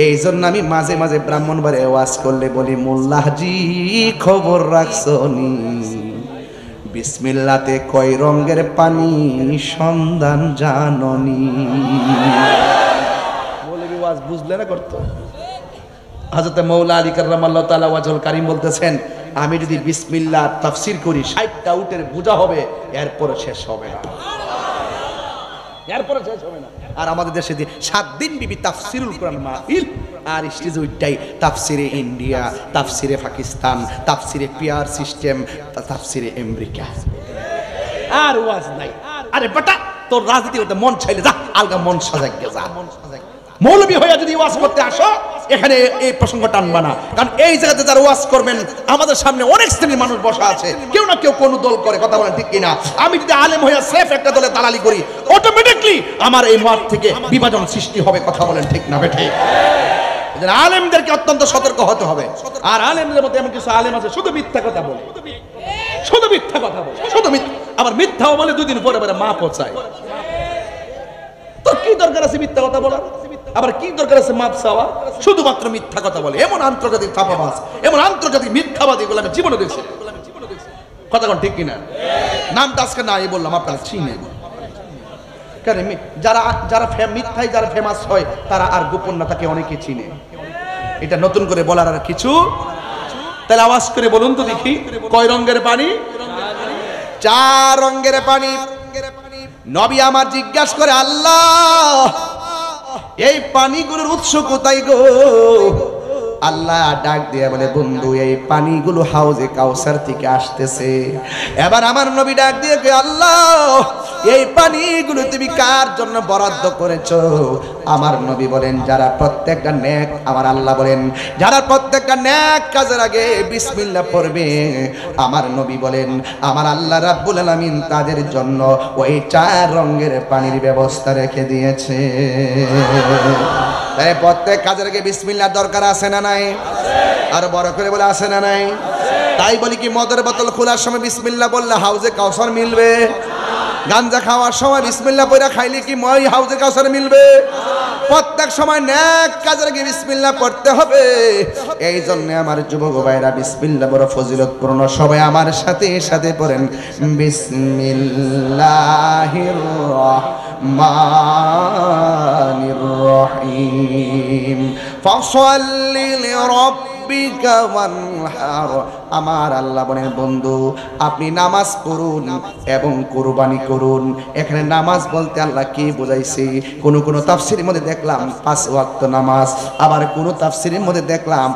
এই জন্য আমি মাঝে মাঝে ব্রাহ্মণবাড়ে ওয়াজ করলে বলি, মোল্লাজি খবর রাখছনি, বিসমিল্লাতে কয় রঙের পানি সন্ধান জাননি। মৌলভী ওয়াজ বুঝলে না করতো। হযরত মাওলা আলী কাররামাল্লাহু তাআলা ওয়াজহুল কারীম বলতেছেন, আমি যদি বিসমিল্লাহ তাফসীর করি 60টা উটের বোঝা হবে, এরপর শেষ হবে না, এরপর শেষ হবে না। আর আমাদের দেশে 7 দিন বিবি তাফসীরুল কোরআন মাহফিল, আর স্টেজে উঠটাই তাফসিরে ইন্ডিয়া, তাফসিরে পাকিস্তান, তাফসিরে পিয়ার সিস্টেম, তাফসিরে আমেরিকা, আর ওয়াজ নাই। আরে বেটা, তোর রাজনীতি করতে মন চাইলে যা, আলগা মন সাজাই গে যা। মৌলবী হয়ে যদি ওয়াজ করতে আসো, এখানে এই প্রসঙ্গ টানবা না, কারণ এই জায়গাতে যারা ওয়াজ করবেন, আমাদের সামনে অনেক শ্রেণীর মানুষ বসা আছে, কেউ না কেউ কোন দল করে, কথা বলেন ঠিক কিনা? আমি যদি আলেম হইয়া সেফ একটা দলে দালালি করি, অটোমেটিকলি আমার এই মাঠ থেকে বিভাজন সৃষ্টি হবে, কথা বলেন ঠিক না বেঠে? আলেমদেরকে অত্যন্ত সতর্ক হতে হবে। আর আলেমদের মধ্যে এমন কিছু আলেম আছে শুধু মিথ্যা কথা বলে, শুধু মিথ্যা কথা বলে, শুধু মিথ্যা, আবার মিথ্যাও বলে 2 দিন পরে পরে মা পচায়। তো কি দরকার আছে মিথ্যা কথা বলার? আবার কি দরকার আছে মাপ চাওয়া? শুধুমাত্র মিথ্যা কথা বলে এমন আন্তর্জাতিক ছাপাবাজ, এমন আন্তর্জাতিক মিথ্যাবাদী এগুলো আমি জীবনে দেখছি, কথা কোন ঠিক কিনা? নামটা আজকে না এই বললাম, আপনারা চিনেন। কারণ যারা যারা মিথ্যায় যারা ফেমাস হয়, তারা আর গোপন না থাকে, অনেকে চিনে। এটা নতুন করে বলার আর কিছু। তাহলে আওয়াজ করে বলুন তো দেখি, কয় রঙের পানি? 4 রঙের পানি। নবী আমার জিজ্ঞাসা করে, আল্লাহ এই পানিগুলোর উৎস কোথায় গো? আল্লাহ ডাক দিয়ে বলে, বন্ধু এই পানিগুলো হাউজে কাউসার থেকে আসতেছে। এবার আমার নবী ডাক দিয়ে কয়, আল্লাহ এই পানিগুলো তুমি কার জন্য বরাদ্দ করেছো? আমার নবী বলেন, যারা প্রত্যেকটা নেক, আমার আল্লাহ বলেন, যারা প্রত্যেকটা নেক কাজের আগে বিসমিল্লাহ পড়বে, আমার নবী বলেন, আমার আল্লাহ রাব্বুল আলামিন তাদের জন্য ওই 4 রঙের পানির ব্যবস্থা রেখে দিয়েছে। তাই প্রত্যেক কাজের আগে বিসমিল্লাহ দরকার আছে না নাই? আর বড় করে বলে আছে না নাই? তাই বলি কি মদের বোতল খোলার সময় বিসমিল্লাহ বললে হাউজে কাউসার মিলবে? গাঞ্জা খাওয়ার সময় বিসমিল্লাহ পড়া খাইলে কি মই হাউজে কাউসার মিলবে? প্রত্যেক সময় নেক কাজের আগে বিসমিল্লাহ পড়তে হবে। এই জন্য আমার যুবক ভাইরা বিসমিল্লাহ বড় ফজিলতপূর্ণ। সবাই আমার সাথে সাথে পড়েন বিসমিল্লাহির রহমানির রহিম। ফাসাল্লি লিরাব্বিকা ওয়ানহার। আমার আল্লাহ বলেন বন্ধু আপনি নামাজ পড়ুন এবং কুরবানি করুন। এখানে নামাজ বলতে আল্লাহ কি বোঝাইছে? কোন তাফসীরের মধ্যে দেখলাম 5 ওয়াক্ত নামাজ, আবার কোন তাফসীরের মধ্যে দেখলাম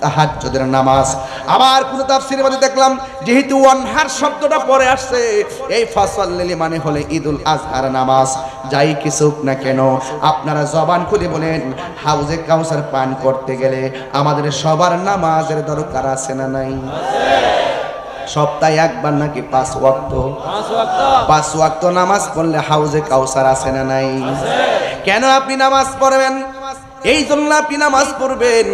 তাহাজ্জুদের নামাজ, আবার কোন তাফসীরের মধ্যে দেখলাম যেহেতু ওয়ানহার শব্দটা পরে আসছে এই ফাসাল্লি মানে হলে ঈদুল আজহার নামাজ। যাই কিছু না কেন আপনারা জবান খুলে বলেন হাউজে কাউসার পান করতে গেলে আমাদের সবার নামাজের দরকার আছে না নাই? সপ্তাহে একবার নাকি 5 ওয়াক্ত? 5 ওয়াক্ত নামাজ পড়লে হাউজে কাউসার আছে না নাই? কেন আপনি নামাজ পড়বেন? এই জন্য আপনি নামাজ পড়বেন।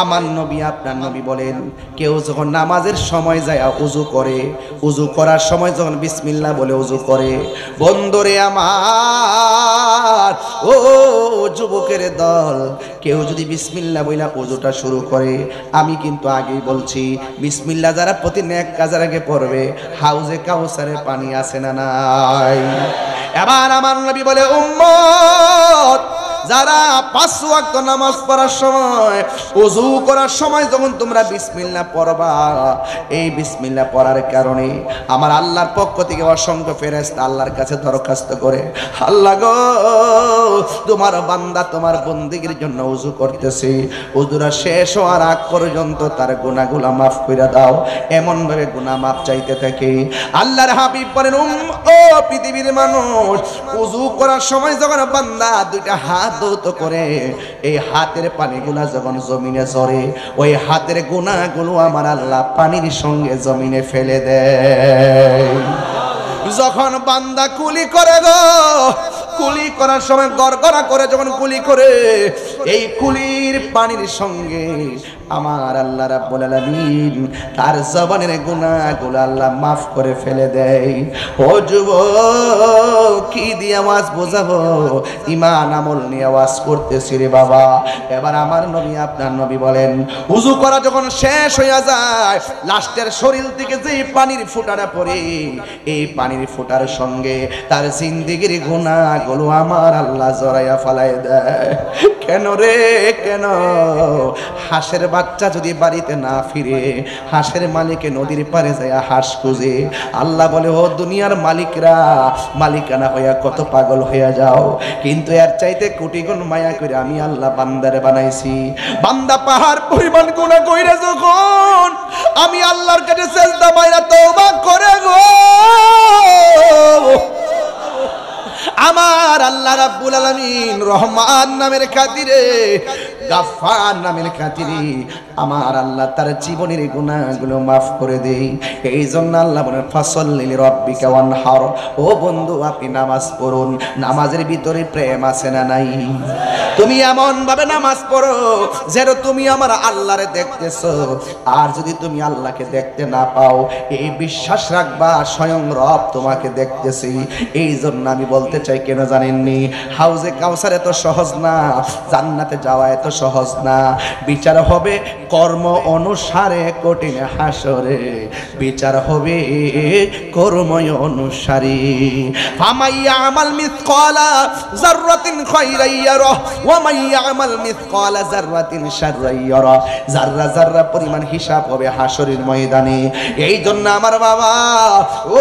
আমার নবী আপনার নবী বলেন কেউ যখন নামাজের সময় যায় উযু করে, উযু করার সময় যখন বিসমিল্লাহ বলে উযু করে, বন্ধুরে আমার ও যুবকের দল, কেউ যদি বিসমিল্লাহ বইলা উযুটা শুরু করে, আমি কিন্তু আগেই বলছি বিসমিল্লাহ যারা প্রতি নেক কাজের আগে পড়বে হাউজে কাউসারের পানি আছে না নাই? এবার আমার নবী বলে উম্মত যারা 5 ওয়াক্ত নামাজ পড়ার সময় ওযু করার সময় যখন তোমরা বিসমিল্লাহ পড়বা, এই বিসমিল্লাহ পড়ার কারণে আমার আল্লাহর পক্ষ থেকে অসংখ্য ফেরেশতা আল্লাহর কাছে দরখাস্ত করে, আল্লাহ গো তোমার বান্দা তোমার বন্দেগীর জন্য ওযু করতেছে, ওযুরা শেষ হওয়ার আগ পর্যন্ত তার গুনাহগুলো maaf করে দাও। এমন ভাবে গুনাহ maaf চাইতে থাকে। আল্লাহর হাবিব বলেন ও পৃথিবীর মানুষ, ওযু করার সময় যখন বান্দা দুইটা হাত দৌত করে, এই হাতের পানিগুলা যখন জমিনে ঝরে, ওই হাতের গুনাহগুলো আমার আল্লাহ পানির সঙ্গে জমিনে ফেলে দেয়। যখন বান্দা কুলি করে গো, কুলি করার সময় গড়গড়া করে যখন কুলি করে, এই কুলির পানির সঙ্গে আমার আল্লাহ রাব্বুল আলামিন তার জবানের গুনাহগুলো আল্লাহ maaf করে ফেলে দেয়। ও যুবক কি দিয়ে আওয়াজ বোঝাবো? ঈমান আমল নিয়ে আওয়াজ করতেছি রে বাবা। এবার আমার নবী আপনার নবী বলেন ওযু করা যখন শেষ হয়ে যায়, লাস্টের শরীর থেকে যে পানির ফোঁটাটা পড়ে, এই পানির ফোঁটার সঙ্গে তার জিন্দেগীর গুনাহগুলো আমার আল্লাহ জড়াইয়া ফেলাই দেয়। কেন রে কেন? হাঁসের বাচ্চা যদি বাড়িতে না ফিরে, হাঁসের মালিকে নদীর পারে যায় হাঁস খুঁজে। আল্লাহ বলে ও দুনিয়ার মালিকরা মালিকানা হইয়া কত পাগল হইয়া যাও, কিন্তু এর চাইতে কোটি গুণ মায়া করে আমি আল্লাহ বান্দারে বানাইছি। বান্দা পাহাড় পরিমাণ গুনাহ কইরা যখন আমি আল্লাহর কাছে সেজদা বাইরা তওবা করে গো, আমার আল্লাহ রাব্বুল আলামিন রহমান নামের খাতিরে, গাফফার নামের খাতিরে আমার আল্লাহ তার জীবনের গুনাহগুলো maaf করে দেই। এই জন্য আল্লাহ বলেন ফাসাল্লি লিরাব্বিকা ওয়ানহার। ও বন্ধু আপনি নামাজ পড়ুন। নামাজের ভিতরে প্রেম আছে না নাই? তুমি এমন ভাবে নামাজ পড়ো যেন তুমি আমার আল্লাহরে দেখতেছো, আর যদি তুমি আল্লাহকে দেখতে না পাও এই বিশ্বাস রাখবা স্বয়ং রব তোমাকে দেখতেছি। এই জন্য আমি বলতে চাই কেন জানেননি, হাউজে কাউসার এত সহজ না, জান্নাতে যাওয়া এত সহজ না। বিচার হবে কর্ম অনুসারে, কঠিন হাসরে বিচার হবে কর্ম অনুসারী। ফামাইয়া আমাল মিসকালা যাররাতিন খায়রান ইয়ারা ওয়া মাইয়া আমাল মিসকালা যাররাতিন শাররান ইয়ারা। যাররা যাররা পরিমাণ হিসাব হবে হাসরের ময়দানে। এই জন্য আমার বাবা ও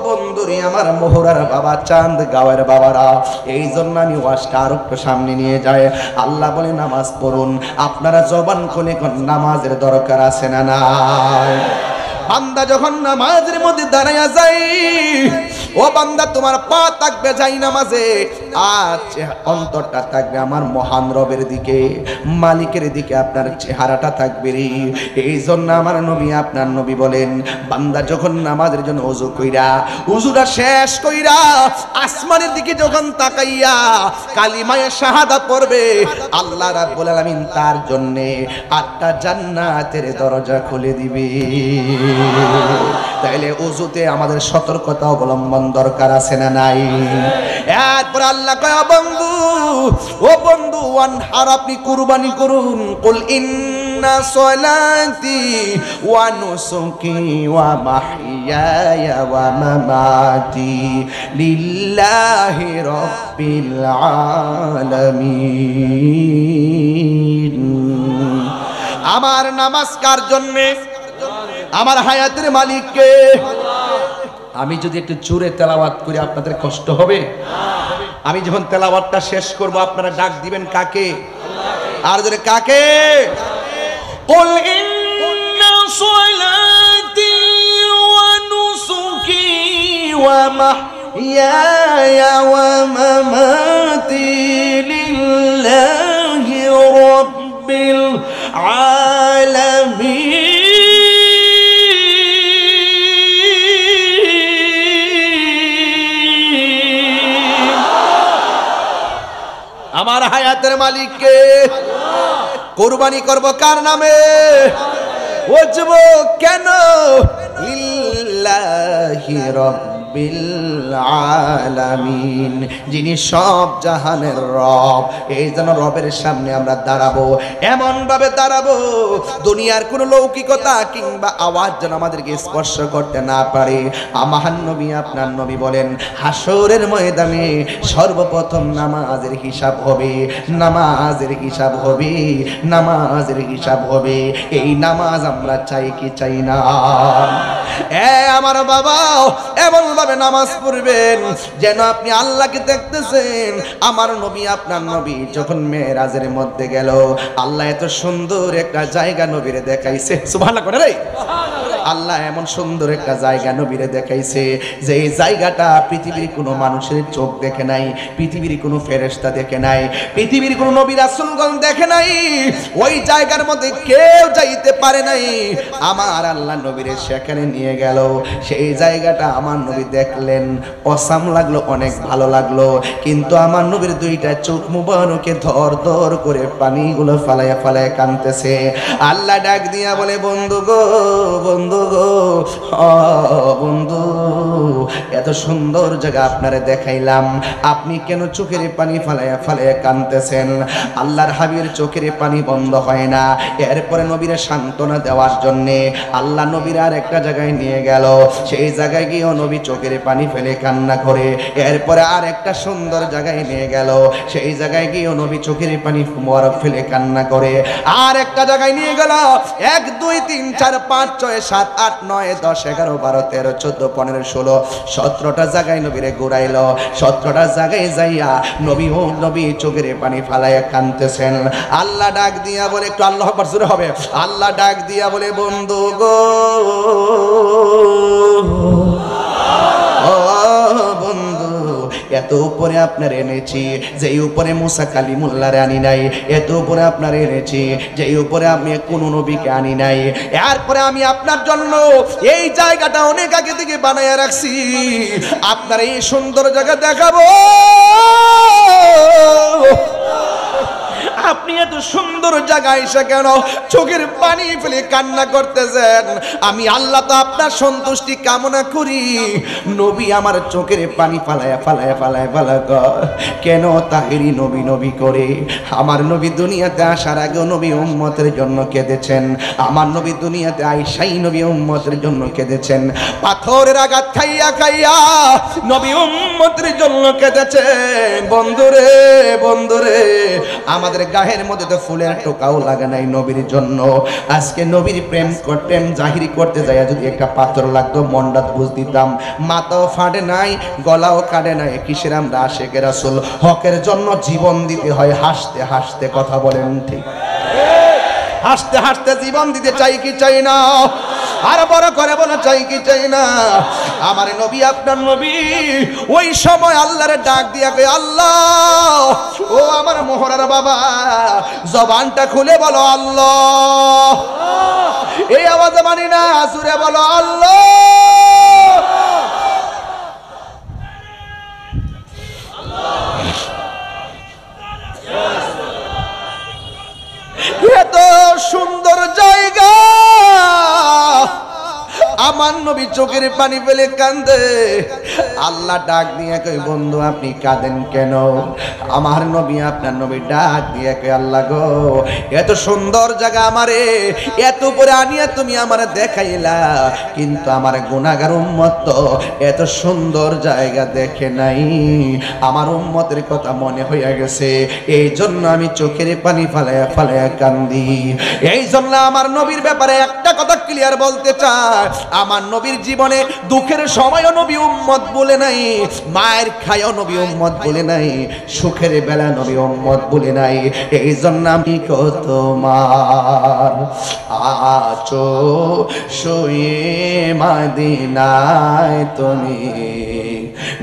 বন্ধুরে, আমার মোহরার বাবা, চাঁদ গাঁয়ের বাবারা, এই জন্য আমি ওয়াজটা আরো একটু সামনে নিয়ে যাই। আল্লাহ বলে নামাজ পড়ুন। আপনারা জবান খুলে নামাজের দরকার আছে না নাই? বান্দা যখন নামাজের মধ্যে দাঁড়ায়া যায়, ও বান্দা তোমার পা থাকবে যাই নামাজে, আর অন্তরটা থাকবে আমার মহান রবের দিকে, মালিকের দিকে আপনার চেহারাটা থাকবে রে। এই জন্য আমার নবী আপনার নবী বলেন, বান্দা যখন নামাজের জন্য ওযু কইরা ওযুটা শেষ কইরা আসমানের দিকে যখন তাকাইয়া কালিমায়ে শাহাদাত পড়বে, আল্লাহ রাব্বুল আলামিন তার জন্য 8টা জান্নাতের দরজা খুলে দিবে। তাইলে ওযুতে আমাদের সতর্কতা অবলম্বন দরকার আছে না নাই? এরপর আল্লাহ কয়, বন্ধু ও বন্ধু, ওয়ানহার আপনি কুরবানি করুন। কুল ইন্না সলাতি ওয়া নুসুকি ওয়া মাহইয়ায়া ওয়া মামাতি লিল্লাহি রাব্বিল আলামিন। আমার নামাজ কার জন্যে? আমার হায়াতের মালিককে। আমি যদি একটু জোরে তেলাওয়াত করি আপনাদের কষ্ট হবে? আমি যখন তেলাওয়াতটা শেষ করব আপনারা ডাক দিবেন কাকে? আর জোরে কাকে? কুল ইন্না সলাতি ওয়া নুসুকি ওয়া মাহইয়ায়া ওয়া মামাতি লিল্লাহি রাব্বিল আলামিন। আমার হায়াতের মালিককে। কুরবানি করব কার নামে? ও যুবক, কেন? লিল্লাহি রাব্বিল আলামিন, যিনি সব জাহানের রব। এই জন্য রবের সামনে আমরা দাঁড়াবো, এমন ভাবে দাঁড়াবো দুনিয়ার কোনো লৌকিকতা কিংবা আওয়াজ যেন আমাদেরকে স্পর্শ করতে না পারে। আমার নবী আপনার নবী বলেন, হাসরের ময়দানে সর্বপ্রথম নামাজের হিসাব হবে, নামাজের হিসাব হবে, নামাজের হিসাব হবে। এই নামাজ আমরা চাই কি চাই না? আমার বাবা এমন ভাবে নামাজ পড়বেন যেন আপনি আল্লাহকে দেখতেছেন। আমার নবী আপনার নবী যখন মেরাজের মধ্যে গেল, আল্লাহ এত সুন্দর একটা জায়গা নবীরে দেখাইছে। সুবহানাল্লাহ করে রে। আল্লাহ এমন সুন্দর একটা জায়গা নবীরে দেখাইছে যে এই জায়গাটা পৃথিবীর কোনো মানুষের চোখ দেখে নাই, পৃথিবীর কোনো ফেরেশতা দেখে নাই, পৃথিবীর কোনো নবী রাসূলগণ দেখে নাই। ওই জায়গার মধ্যে কেউ যাইতে পারে নাই। আমার আল্লাহ নবীরে সেখানে নিয়ে গেল। সেই জায়গাটা আমার নবী দেখলেন, অসাম লাগলো, অনেক ভালো লাগলো। কিন্তু আমার নবীর দুইটা চোখ মুবারকে ধর ধর করে পানিগুলো ফালায়া ফালায়া কাঁদতেছে। আল্লাহ ডাক দিয়া বলে, বন্ধু গো, বন্ধু গো, বন্ধু, এত সুন্দর জায়গা আপনারে দেখাইলাম, আপনি কেন চোখের পানি ফালায়া ফালায়া কাঁদতেছেন? আল্লাহর হাবিবের চোখের পানি বন্ধ হয় না। এরপরে নবীরে সান্ত্বনা দেওয়ার জন্য আল্লাহ নবীর আর একটা জায়গায় নিয়ে গেল। সেই জায়গায় গিয়েও নবী চোখের পানি ফেলে কান্না করে। এরপরে আর একটা সুন্দর জায়গায় নিয়ে গেল। সেই জায়গায় গিয়েও নবী চোখের পানি মুবারক ফেলে কান্না করে। আর একটা জায়গায় নিয়ে গেল। 1 2 3 4 5 6 7 8 9 10 11 12 13 14 15 16 17টা জায়গায় নবীরে ঘুরাইলো। 17টা জায়গায় যাইয়া নবী চোখের পানি ফালাইয়া কাঁদতেছেন। আল্লাহ ডাক দিয়া বলে, একটু আল্লাহু আকবার জোরে হবে। আল্লাহ ডাক দিয়া বলে, বন্ধু গো, বন্ধু, এত উপরে আপনার এনেছি যে উপরে মুসা কালিমুল্লাহরে আনি নাই, এত উপরে আপনার এনেছি যে উপরে আমি কোন নবীকে আনি নাই। এরপরে আমি আপনার জন্য এই জায়গাটা অনেক আগে থেকে বানাইয়া রাখছি, আপনার এই সুন্দর জায়গা দেখাবো। আপনি এত সুন্দর জায়গায় এসে কেন চোখের পানি ফেলে কান্না করতেছেন? আমি আল্লাহ তো আপনার সন্তুষ্টি কামনা করি। নবী আমার চোখের পানি ফালায়া ফালায়া ফালায়া ফালা কেন তাহেরি নবী নবী করে? আমার নবী দুনিয়াতে আসার আগেও নবী উম্মতের জন্য কেঁদেছেন। আমার নবী দুনিয়াতে আইসাই নবী উম্মতের জন্য কেঁদেছেন। পাথরের আঘাত খাইয়া খাইয়া নবী উম্মতের জন্য কেঁদেছেন। বন্ধুরে, বন্ধুরে, আমাদের গায়ের মধ্যে তো ফুলের টোকাও লাগে নাই নবীর জন্য। আজকে নবীর প্রেম জাহিরি করতে যায় যদি একটা পাথর লাগতো, মনটা বুঝ দিতাম। মাথাও ফাটে নাই, গলাও কাটে নাই। কিসের আমরা আশেকের রাসূল, হকের জন্য জীবন দিতে হয় হাসতে হাসতে। কথা বলেন ঠিক? হাসতে হাসতে জীবন দিতে চাই কি চাই না? আর বড় করে বলো চাই কি চাই না? আমার নবী আপনার নবী ওই সময় আল্লাহর ডাক দিয়া কই, আল্লাহ ও আমার মোহরার বাবা, জবানটা খুলে বলো আল্লাহ। এই আওয়াজে মানি না, সুরে বলো আল্লাহ। এত সুন্দর জায়গা, আমার নবী চোখের পানি ফেলে কান্দে। আল্লাহ ডাক দিয়ে কই, বন্ধু আপনি কাঁদেন কেন? আমার নবী আপনার নবী ডাক দিয়ে কই, আল্লাহ গো এত সুন্দর জায়গা আমারে এত উপরে আনিয়া তুমি আমারে দেখাইলা, কিন্তু আমার গুনাহগার উম্মত তো এত সুন্দর জায়গা দেখে নাই। আমার উম্মতের কথা মনে হইয়া গেছে, এই জন্য আমি চোখের পানি ফালাইয়া ফালাইয়া কান্দি। এই জন্য আমার নবীর ব্যাপারে একটা কথা ক্লিয়ার বলতে চাই, আমার নবীর জীবনে দুঃখের সময়ও নবী উম্মত বলে নাই, মায়ের খায়ও নবী উম্মত বলে নাই, সুখের বেলা নবী উম্মত বলে নাই। এই জন্য আমি তোমার আছো শুয়ে মদিনায় তুমি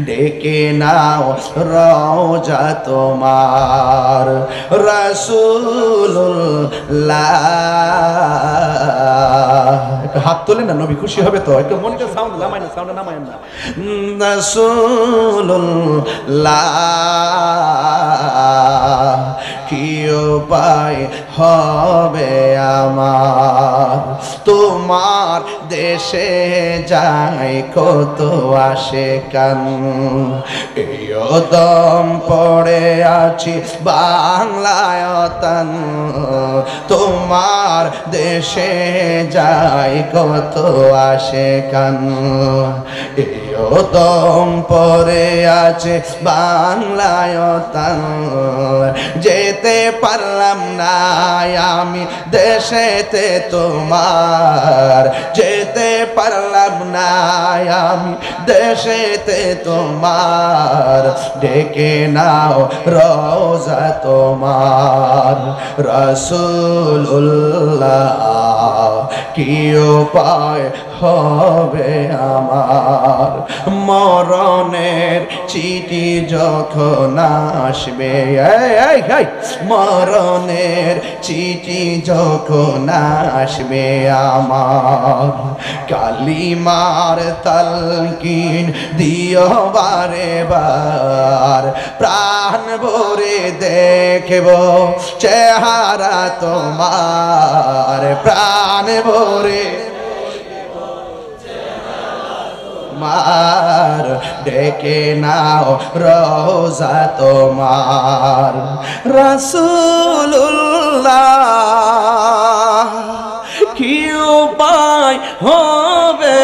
ডেকে নাও রওজা তোমার রাসূলুল্লাহ। হাত তোলে না, নবী খুশি হবে তো। একটু মনটা সাউন্ড নামায় না, সাউন্ড নামায় না। রাসূলুল্লাহ কি উপায় হবে আমার, তোমার দেশে যায় কত আশিকান, এই দম পড়ে আছি বাংলায় তান, তোমার দেশে যায় কত আশিকান, এই দম পড়ে আছে বাংলায় তান, যেতে পারলাম না আমি দেশেতে তোমার, যেতে পারলাম না আমি দেশেতে তোমার, ডেকে নাও রওজা তোমার রাসূলুল্লাহ কি উপায় হবে আমার, মরণের চিঠি যখন আসবে, মরণের চিঠি যখন আসবে আমার, কালিমার তালকিন দিও বারে বার, প্রাণ ভরে দেখব চেহারা তোমার, প্রাণ ভরে মার, ডেকে নাও রওজা তোমার রাসূলুল্লাহ কি উপায় হবে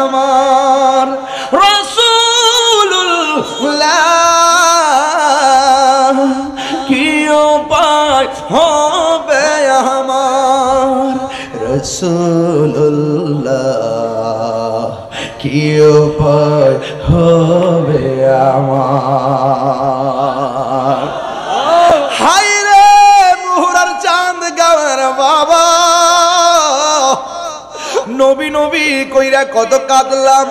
আমার, রাসূলুল্লাহ কি উপায় হবে আমার, রাসূলুল্লাহ কি উপায় হবে আমার। হায় রে মুহুরার চাঁদ গাওয়ার বাবা, নবী নবী কইরা কত কাঁদলাম,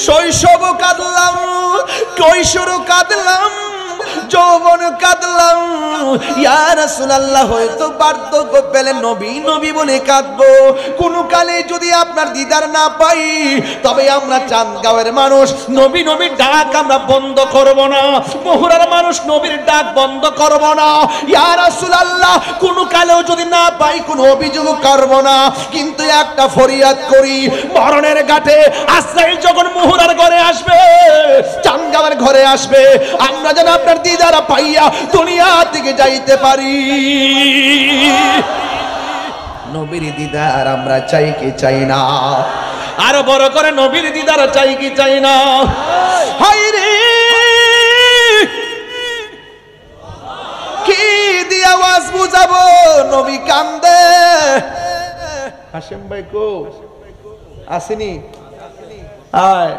শৈশব কাঁদলাম, কৈশোর কাঁদলাম, যৌবন কাঁদলাম, ইয়া রাসূলুল্লাহ হয়তো বার্ধক্য পেলে নবী নবী বলে কাঁদবো। কোন কালে যদি আপনার দিদার না পাই, তবে আমরা চাঁদগাঁওয়ের মানুষ নবী নবীর ডাক আমরা বন্ধ করব না, মহুরার মানুষ নবীর ডাক বন্ধ করব না। ইয়া রাসূলুল্লাহ কোন কালেও যদি না পাই কোনো অভিযোগ করব না, কিন্তু একটা ফরিয়াদ করি, মরণের ঘাটে আজরাইল যখন মহুরার ঘরে আসবে, চাঁদগাঁওয়ের ঘরে আসবে, আমরা যেন আপনার দিদারা পাইয়া দুনিয়া থেকে যাইতে পারি। নবীর দিদার আমরা চাই কি চাই না? আরো বড় করে নবীর দিদার চাই কি চাই না? হায় রে কি দিয়ে আওয়াজ বুঝাবো, নবী কান্দে। হাশেম ভাই কো আসেনি? আয়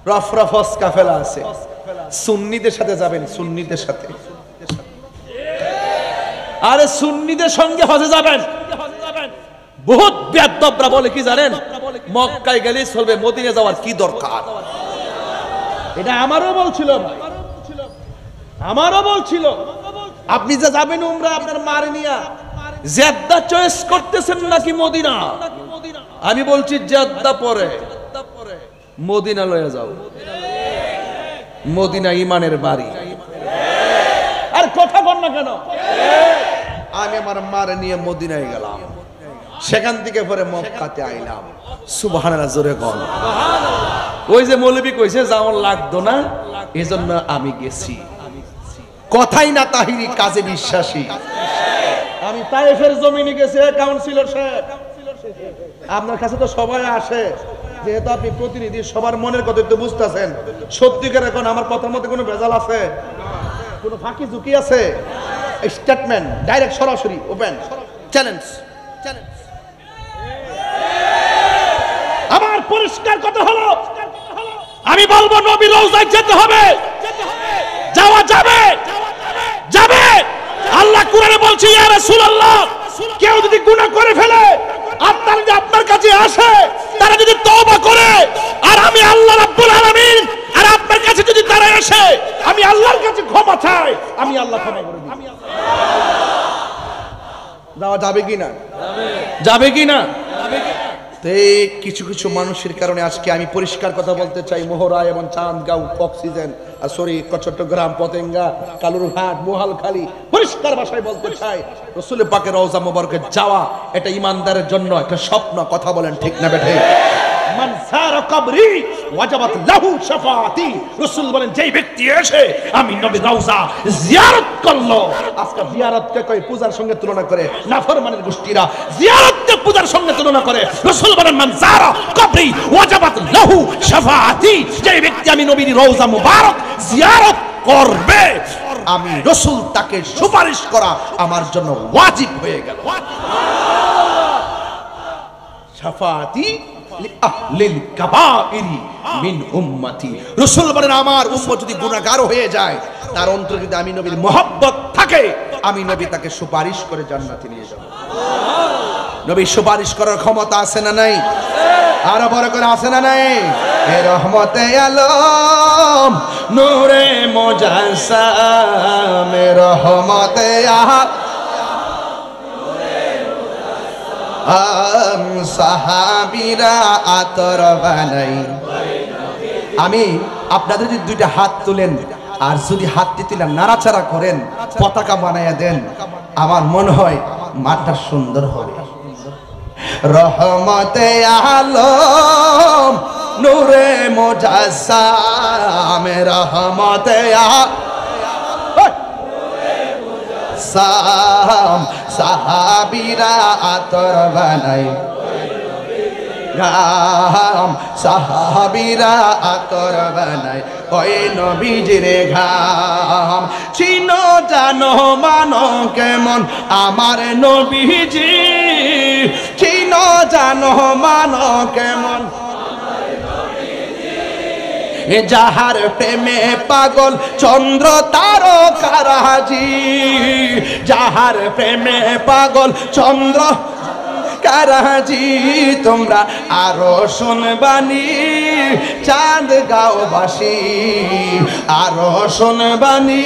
রফরফস কাফেলা আছে, সুন্নিদের সাথে যাবেন, সুন্নিদের সাথে। আরে সুন্নিদের সঙ্গে হজে যাবেন, বহুত বেয়াদবরা বলে কি জানেন, মক্কায় গেলেই চলবে, মদিনা যাওয়ার কি দরকার। এটা আমারও বলছিল ভাই, আমারও বলছিল আপনি যে যাবেন উমরা আপনার মারে নিয়া জেদ্দা চয়েস করতেছেন নাকি মদিনা। আমি বলছি জেদ্দা পরে, মদিনা লয়ে যাও। মদিনা ইমানের বাড়ি। আর কথা বল না কেন? আমি আমার মারে নিয়ে মদিনায় গেলাম, সেখান থেকে পরে মক্কাতে আইলাম। সুবহানাল্লাহ, জোরে কন। ওই যে মৌলবী কইছে যাওয়ার লাগতো না, এজন্য আমি গেছি। কথাই না তাহিরি, কাজে বিশ্বাসী। আমি তায়েফের জমিনে গেছি কাউন্সিলর সাহেব। আপনার কাছে তো সবাই আসে, যেহেতু আপনি প্রতিনিধি, সবার মনের কথা তো বুঝতেছেন। সত্যিকার এখন আমার কথার মধ্যে কোনো ভেজাল আছে? কোনো ফাঁকি ঝুঁকি আছে? স্টেটমেন্ট ডাইরেক্ট, সরাসরি, ওপেন চ্যালেঞ্জ। আমার পরিষ্কার কথা হলো, আমি বলবো নবী রওজায় যেতে হবে, যাওয়া যাবে, যাবে। আল্লাহ কোরআনে বলছে, ইয়া রাসূলুল্লাহ, কেউ যদি গুনাহ করে ফেলে আপনার যদি আপনার কাছে আসে, তারা যদি তওবা করে, আর আমি আল্লাহ রাব্বুল আলামিন আর আপনার কাছে যদি তারা আসে, আমি আল্লাহর কাছে ক্ষমা চাই, আমি আল্লাহ ক্ষমা করে দিই। যাওয়া যাবে কিনা? যাবে কিনা? কিছু কিছু মানুষের কারণে আজকে আমি পরিষ্কার কথা বলতে চাই, মোহরা এবং চাঁদগাঁও, অক্সিজেন, সরি চট্টগ্রাম, পতেঙ্গা, কালুরঘাট, মোহালখালী, পরিষ্কার ভাষায় বলতে চাই, রাসূল পাকের রওজা মোবারকে যাওয়া এটা ইমানদারের জন্য একটা স্বপ্ন। কথা বলেন ঠিক না বেঠে? মান সারা কবরি ওয়াজাবাত লাহু শাফাআতি। রাসূল বলেন, যেই ব্যক্তি এসে আমি নবীর রওজা জিয়ারত করলো। আজকে জিয়ারতকে কই পূজার সঙ্গে তুলনা করে নাফরমানের গোষ্ঠীরা, জিয়ারতকে পূজার সঙ্গে তুলনা করে। রাসূল বলেন, মান সারা কবরি ওয়াজাবাত লাহু শাফাআতি। যেই ব্যক্তি আমি নবীর রওজা মুবারক জিয়ারত করবে, আমি রাসূল তাকে সুপারিশ করা আমার জন্য ওয়াজিব হয়ে গেল। শাফাআতি লিল কাবাইরি মিন উম্মতি। রাসূল বলেন, আমার উম্মত যদি গুনাহগার হয়ে যায়, তার অন্তরে যদি আমি নবীর মহব্বত থাকে, আমি নবী তাকে সুপারিশ করে জান্নাতে নিয়ে যাব। নবী সুপারিশ করার ক্ষমতা আছে না নাই? আরো বড় করে আছে না নাই? এ রহমতে আলম নূরে মুজাসসাম, রহমতে সাহাবীরা আতর বানাই। আমি আপনাদের যদি দুইটা হাত তুলেন, আর যদি হাতটি তুলে নাড়াচাড়া করেন, পতাকা বানাইয়া দেন, আমার মনে হয় মাঠটা সুন্দর হবে। রহমতে আলম নূরে মুজাসসাম, রহমতে সাম, সাহাবীরা আতর বানাই ঘাম, সাহাবীরা আতর বানাই ওই নবীজির ঘাম। চিনো জানো মানো কেমন আমার নবীজি, চিনো জানো মানো কেমন যাহার প্রেমে পাগল চন্দ্র তারকারাজি, যাহার প্রেমে পাগল চন্দ্র কারাজি। তোমরা আরো শুনবানি চাঁদগাঁওবাসী, আরো শুনবানি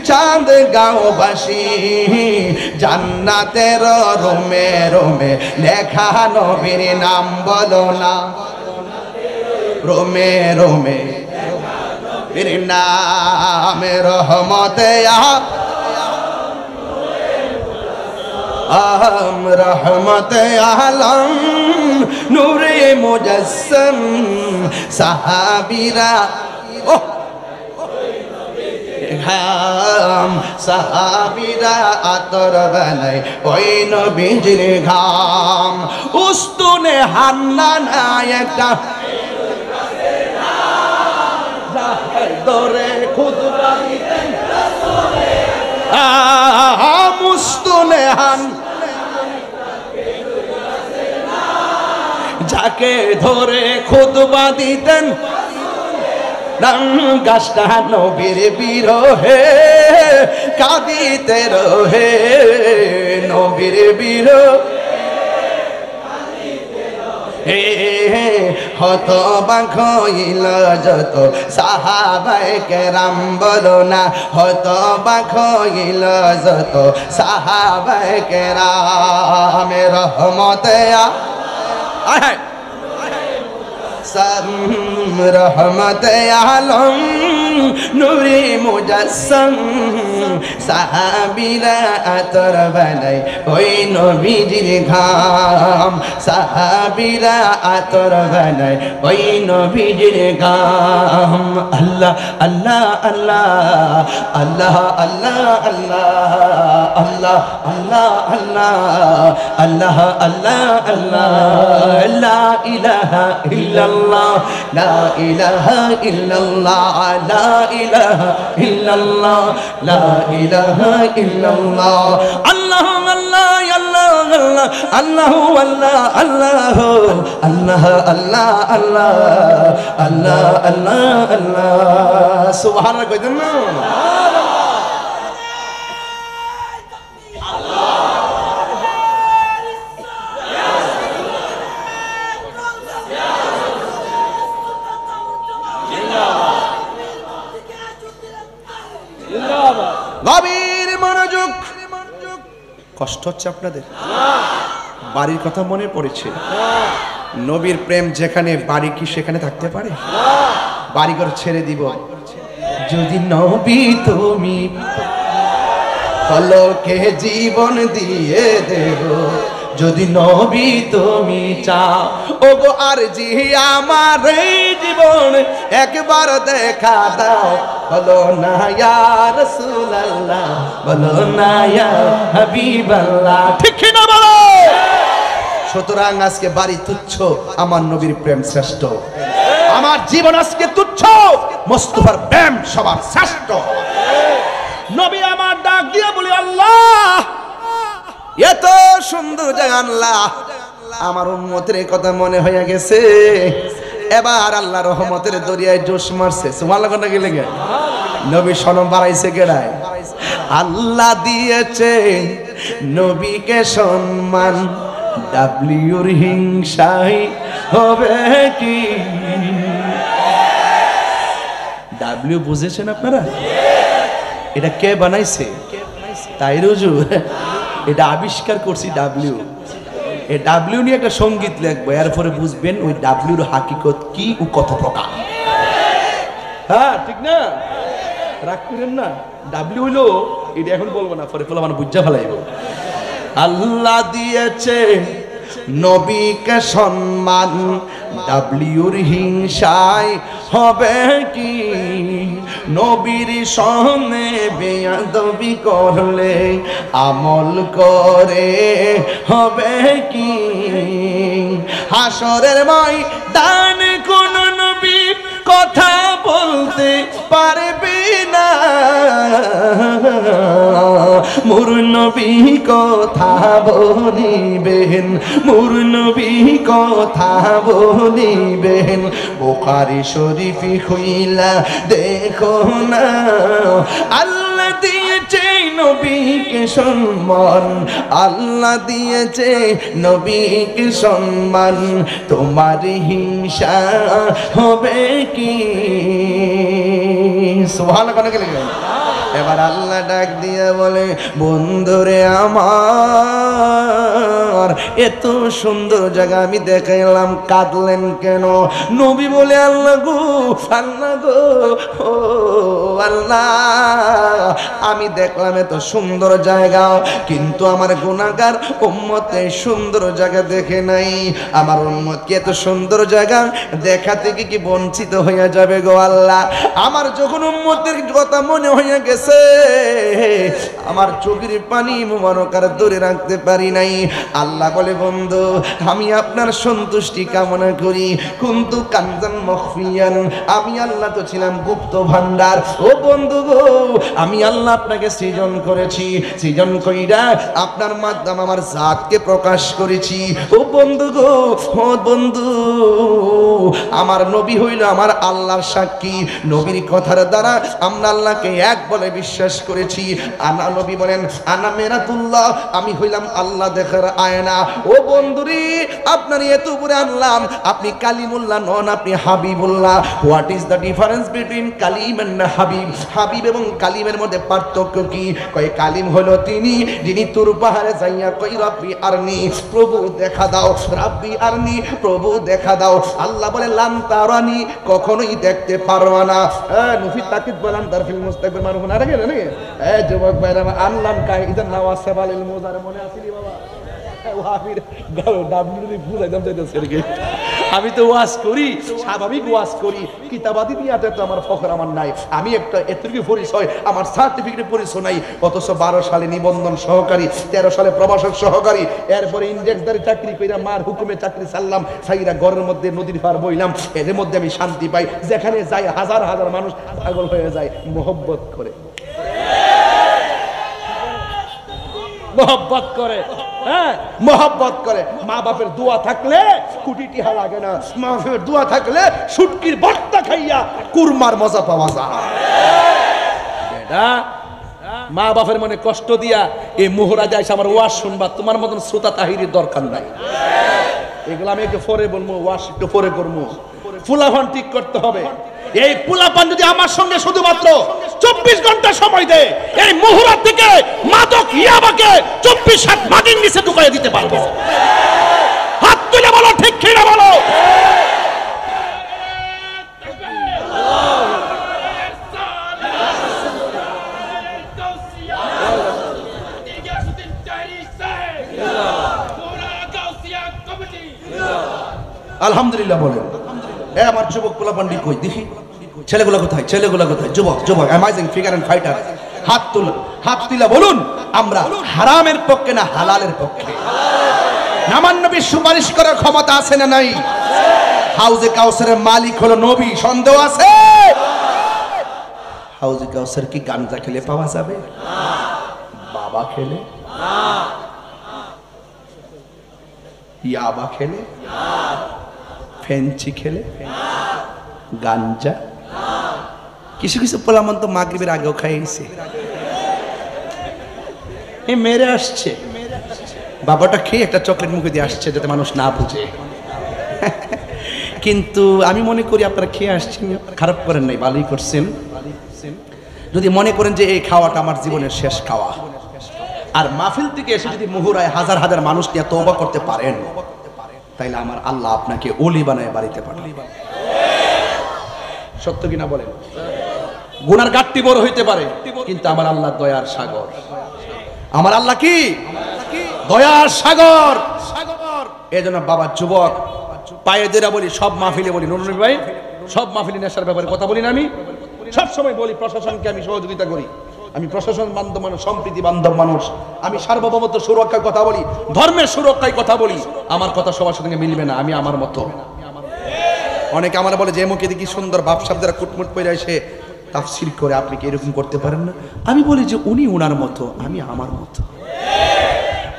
চাঁদগাঁওবাসী, জান্নাতের রোমে রোমে লেখা নবীর নাম বলো না, রোমে রোমে নবীর নাম। রহমতে আলম, রহমতে আলম নূরে মুজাসসাম, সাহাবীরা ঘাম, সাহাবীরা আতর বানাই ওই নবীজির ঘাম। উস্তুনে হান্নানা একটা দরে খুতবা দিতেন মুস্তুনে হান, যাকে ধরে খুতবা দিতেন গাছটা নবীর বিরহে কাঁদিতে রহে, নবীর বিরহে হতবাক হইল যত সাহাবায়ে কেরাম বলো না হতবাক হইল যত সাহাবায়ে কেরাম রহমতে রহমত আলম নূরে মুজাসসম সাহাবীরা আতর বানাই ওই নবীজির ঘাম সাহাবীরা আতর বানাই ওই নবীজির ঘাম আল্লাহ আল্লাহ আল্লাহ আল্লাহ আল্লাহ আল্লাহ আল্লাহ আল্লাহ আল্লাহ আল্লাহ আল্লাহ আল্লাহ লা ইলাহা ইল্লাল্লাহ লা ইলাহা ইল্লাল্লাহ লা ইলাহা ইল্লাল্লাহ লা ইলাহা ইল্লাল্লাহ আল্লাহু আল্লাহ আল্লাহ আল্লাহ আল্লাহ আল্লাহ আল্লাহ আল্লাহ আল্লাহ আল্লাহ আল্লাহ আল্লাহ সুবহানাল্লাহ কইতেন না গভীর মনোযোগ কষ্ট হচ্ছে আপনাদের বাড়ির কথা মনে পড়েছে নবীর প্রেম যেখানে বাড়ি কি সেখানে থাকতে পারে বাড়ি ঘর ছেড়ে দিব যদি নবী তুমি পলকে জীবন দিয়ে দেব যদি নবী তুমি চাও ওগো আর জি আমার এই জীবন একবার দেখা দাও বলো না ইয়া রাসূলুল্লাহ বলো না ইয়া হাবিবাল্লাহ ঠিক না বলো সুতরাং আজকে বাড়ি তুচ্ছ আমার নবীর প্রেম শ্রেষ্ঠ আমার জীবন আজকে তুচ্ছ মুস্তাফার প্রেম সবার শ্রেষ্ঠ নবী আমার ডাক দিয়ে বলি আল্লাহ এত সুন্দর জায়গা আল্লাহ আমার উম্মতের কথা মনে হয়ে গেছে এবার আল্লাহ রহমতের দরিয়ায় জোশ মারছে সুবহানাল্লাহ কোনটা গেলে গে নবী সনম বাড়াইছে কেডায় আল্লাহ দিয়েছে নবীকে সম্মান ডাব্লিউর হিংসাই হবে কি ডাব্লিউ বুঝেছেন আপনারা এটা কে বানাইছে তাই রুজু এটা আবিষ্কার করছি ডাব্লিউ এই ডাব্লিউ নিয়ে একটা সঙ্গীত লিখবো এরপরে বুঝবেন ওই ডাব্লিউর হাকিকত কি ও কত প্রকার হ্যাঁ ঠিক না রাগ করেন না ডাব্লিউ হইলো এটা এখন বলবো না পরে মানে বুঝা ফেলাইব আল্লাহ দিয়েছে নবীকে সম্মান ডাব্লিউর হিংসায় হবে কি নবীর সামনে বেয়াদবি করলে আমল করে হবে কি হাসরের ময়দান কোন নবী কথা বলতে পারবে না মোর নবী কথা বলিবেন মোর নবী কথা বলিবেন বুখারী শরীফে হইলা দেখো না আল্লাহ দিয়েছে নবীকে সম্মান আল্লাহ দিয়েছে নবীকে সম্মান তোমার হিংসা হবে কি সুবহানাল্লাহ কোন গেলে এবার আল্লাহ ডাক দিয়ে বলে বন্ধুরে আমার এত সুন্দর জায়গা আমি দেখাইলাম কাঁদলেন কেন নবী বলে আল্লাহ গো ও আল্লাহ আমি দেখলাম এত সুন্দর জায়গা কিন্তু আমার গুনাহগার উম্মত এই সুন্দর জায়গা দেখে নাই আমার উম্মত কি এত সুন্দর জায়গা দেখা থেকে কি বঞ্চিত হয়ে যাবে গো আল্লাহ আমার যখন উম্মতের কথা মনে হয়ে গেছে আমার চোখের পানি মুবারক আর ধরে রাখতে পারি নাই আল্লাহ বলে বন্ধু আমি আপনার সন্তুষ্টি কামনা করি কিন্তু কানজান মখফিয়ান আমি আল্লাহ তো ছিলাম গুপ্ত ভান্ডার ও বন্ধু গো আমি আল্লাহ আপনাকে সৃজন করেছি সৃজন কইরা আপনার মাধ্যমে আমার জাতকে প্রকাশ করেছি ও বন্ধু গো ও বন্ধু আমার নবী হইল আমার আল্লাহর সাক্ষী নবীর কথার দ্বারা আমরা আল্লাহকে এক বলে বিশ্বাস করেছি। আনা নবী বলেন আনা মেরাতুল্লাহ, আমি হইলাম আল্লাহ দেখার আয়না। ও বন্ধুরি, আপনার এত উপরে আনলাম, আপনি কালিমুল্লাহ নন, আপনি Habibullah. What is the difference between Kalim and Habib? Habib এবং কালিমের মধ্যে পার্থক্য কি? কয় কালিম হলো তিনি যিনি তুর পাহাড়ে যাইয়া কই রব্বি আরনি, প্রভু দেখা দাও, রাব্বি আরনি, প্রভু দেখা দাও। আল্লাহ বলে লান তারানি, কখনোই দেখতে পারবা না। নফিত তাকিদ বলেন দারফিল মুস্তাকবির মারুফ না রেগে নাকি? যুবক ভাইরা আনলাম কাই ইদান নাওয়াজ সাবালিল মুজার মনে আসিনি বাবা? আমি তো ওয়াজ করি, স্বাভাবিক ওয়াজ করি, কিতাবাদি দিয়ে তো আমার ফখর আমার নাই। আমি একটা এতটুকু পরিচয়, আমার সার্টিফিকেট পরিচয় নাই। অথচ 12 সালে নিবন্ধন সহকারী, 13 সালে প্রভাষক সহকারী, এরপরে ইন্ডেক্সদারি চাকরি কইরা মার হুকুমে চাকরি ছাড়লাম, সাইরা ঘরের মধ্যে নদীর পার বইলাম। এর মধ্যে আমি শান্তি পাই। যেখানে যাই হাজার হাজার মানুষ পাগল হয়ে যায় মোহব্বত করে, মোহব্বত করে। হ্যাঁ, মোহব্বত করে। মা বাপের দোয়া থাকলে কোটি টিহা লাগে না, মা বাপের দোয়া থাকলে শুটকির ভর্তা খাইয়া কুরমার মজা পাওয়া যায়। মা বাপের মনে কষ্ট দিয়া এই মোহরা যাইছে আমার ওয়াজ শুনবা, তোমার মতন শ্রোতা তাহিরির দরকার নাই। এগুলো আমি একটু পরে বলবো, ওয়াজ একটু পরে করবো। ফুলাফান ঠিক করতে হবে। এই ফুলাফান যদি আমার সঙ্গে শুধুমাত্র 24 ঘন্টা সময় দেয়, এই মোহরা থেকে মাদক ইয়াবাকে 24 হাত মাটির নিচে ঢুকাই দিতে পারবো। হাত তুলে বলো ঠিক কিনা বলো। আলহামদুলিল্লাহ বলেন। আমার যুবক পোলাপান্ডি কই দেখি, ছেলেগুলো কোথায়, ছেলেগুলো কোথায়? যুবক যুবক অ্যামাজিং ফিগার এন্ড ফাইটার, হাত তুলুন, হাত তুলে বলুন আমরা হারামের পক্ষে না হালালের পক্ষে। নামান নবীর সুপারিশ করার ক্ষমতা আছে না নাই? হাউজে কাউসারের মালিক হলো নবী, সন্দেহ আছে? হাউজে কাউসার কি গাঞ্জা খেলে পাওয়া যাবে? বাবা খেলে, ইয়াবা খেলে, ফেঞ্চি খেলে, গাঞ্জা, কিছু কিছু পোলামন তো মাগরিবের আগেও খাইছে, মেরে আসছে। বাবাটা খেয়ে একটা চকলেট মুখে দিয়ে আসছে যাতে মানুষ না বুঝে। কিন্তু আমি মনে করি আপনারা খেয়ে আসছেন, খারাপ করেন নাই, ভালোই করছেন। যদি মনে করেন যে এই খাওয়াটা আমার জীবনের শেষ খাওয়া, আর মাহফিল থেকে এসে যদি মুহুরায় হাজার হাজার মানুষ নিয়ে তওবা করতে পারেন, তাইলে আমার আল্লাহ আপনাকে ওলি বানায় বাড়িতে পাঠাবে। সত্য কিনা বলেন? গুনার গাট্টি বড় হইতে পারে, কিন্তু আমার আল্লাহ দয়ার সাগর। আমার আল্লাহ কি দয়ার সাগর। এজন্য বাবা যুবক পায়ে দেরা বলি, সব মাহফিলে বলি, নুরুল ভাই সব মাহফিলে নেশার ব্যাপারে কথা বলি না। আমি সব সময় বলি প্রশাসনকে আমি সহযোগিতা করি, আমি প্রশাসন বান্ধব মানুষ, সম্প্রীতি বান্ধব মানুষ, আমি সার্বভৌমত্ব সুরক্ষার কথা বলি, ধর্মের সুরক্ষায় কথা বলি। আমার কথা সবার সঙ্গে মিলবে না, আমি আমার মতো। অনেকে আমার বলে যে মুখে দেখি সুন্দর ভাবসাব যারা কুটমুট করে এসে তাফসীর করে, আপনি কি এরকম করতে পারেন না? আমি বলি যে উনি উনার মতো, আমি আমার মতো।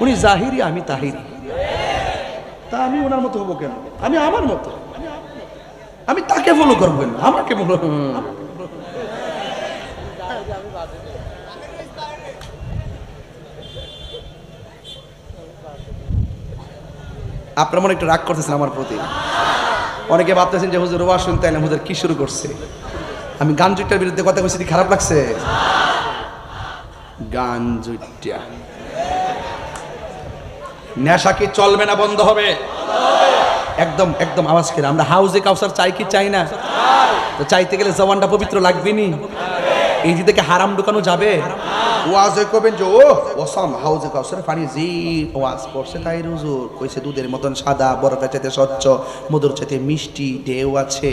উনি জাহিরি, আমি তাহিরি, তা আমি ওনার মতো হবো কেন? আমি আমার মতো, আমি তাকে ফলো করবো না, আমাকে ফলো। আপনার মনে একটু রাগ করতেছেন আমার প্রতি। অনেকে ভাবতেছেন যে হুজুর ওয়াজ শুনতে এলাম, হুজুর কি শুরু করছে? আমি গান জুটটার বিরুদ্ধে কথা বলছি, খারাপ লাগছে? গান জুটটা নেশা কি চলবে না বন্ধ হবে? একদম একদম আওয়াজ করে। আমরা হাউজে কাউসার চাই কি চাই না? তো চাইতে গেলে জবানটা পবিত্র লাগবে নি? এই যে থেকে হারাম ঢুকানো যাবে? ওয়াজে কবেন যে ও ওসাম হাউজে কাউসার পানি জি ওয়াজ করছে তাই হুজুর কইছে দুধের মতন সাদা, বরফের চাইতে স্বচ্ছ, মধুর চাইতে মিষ্টি, ঢেউ আছে,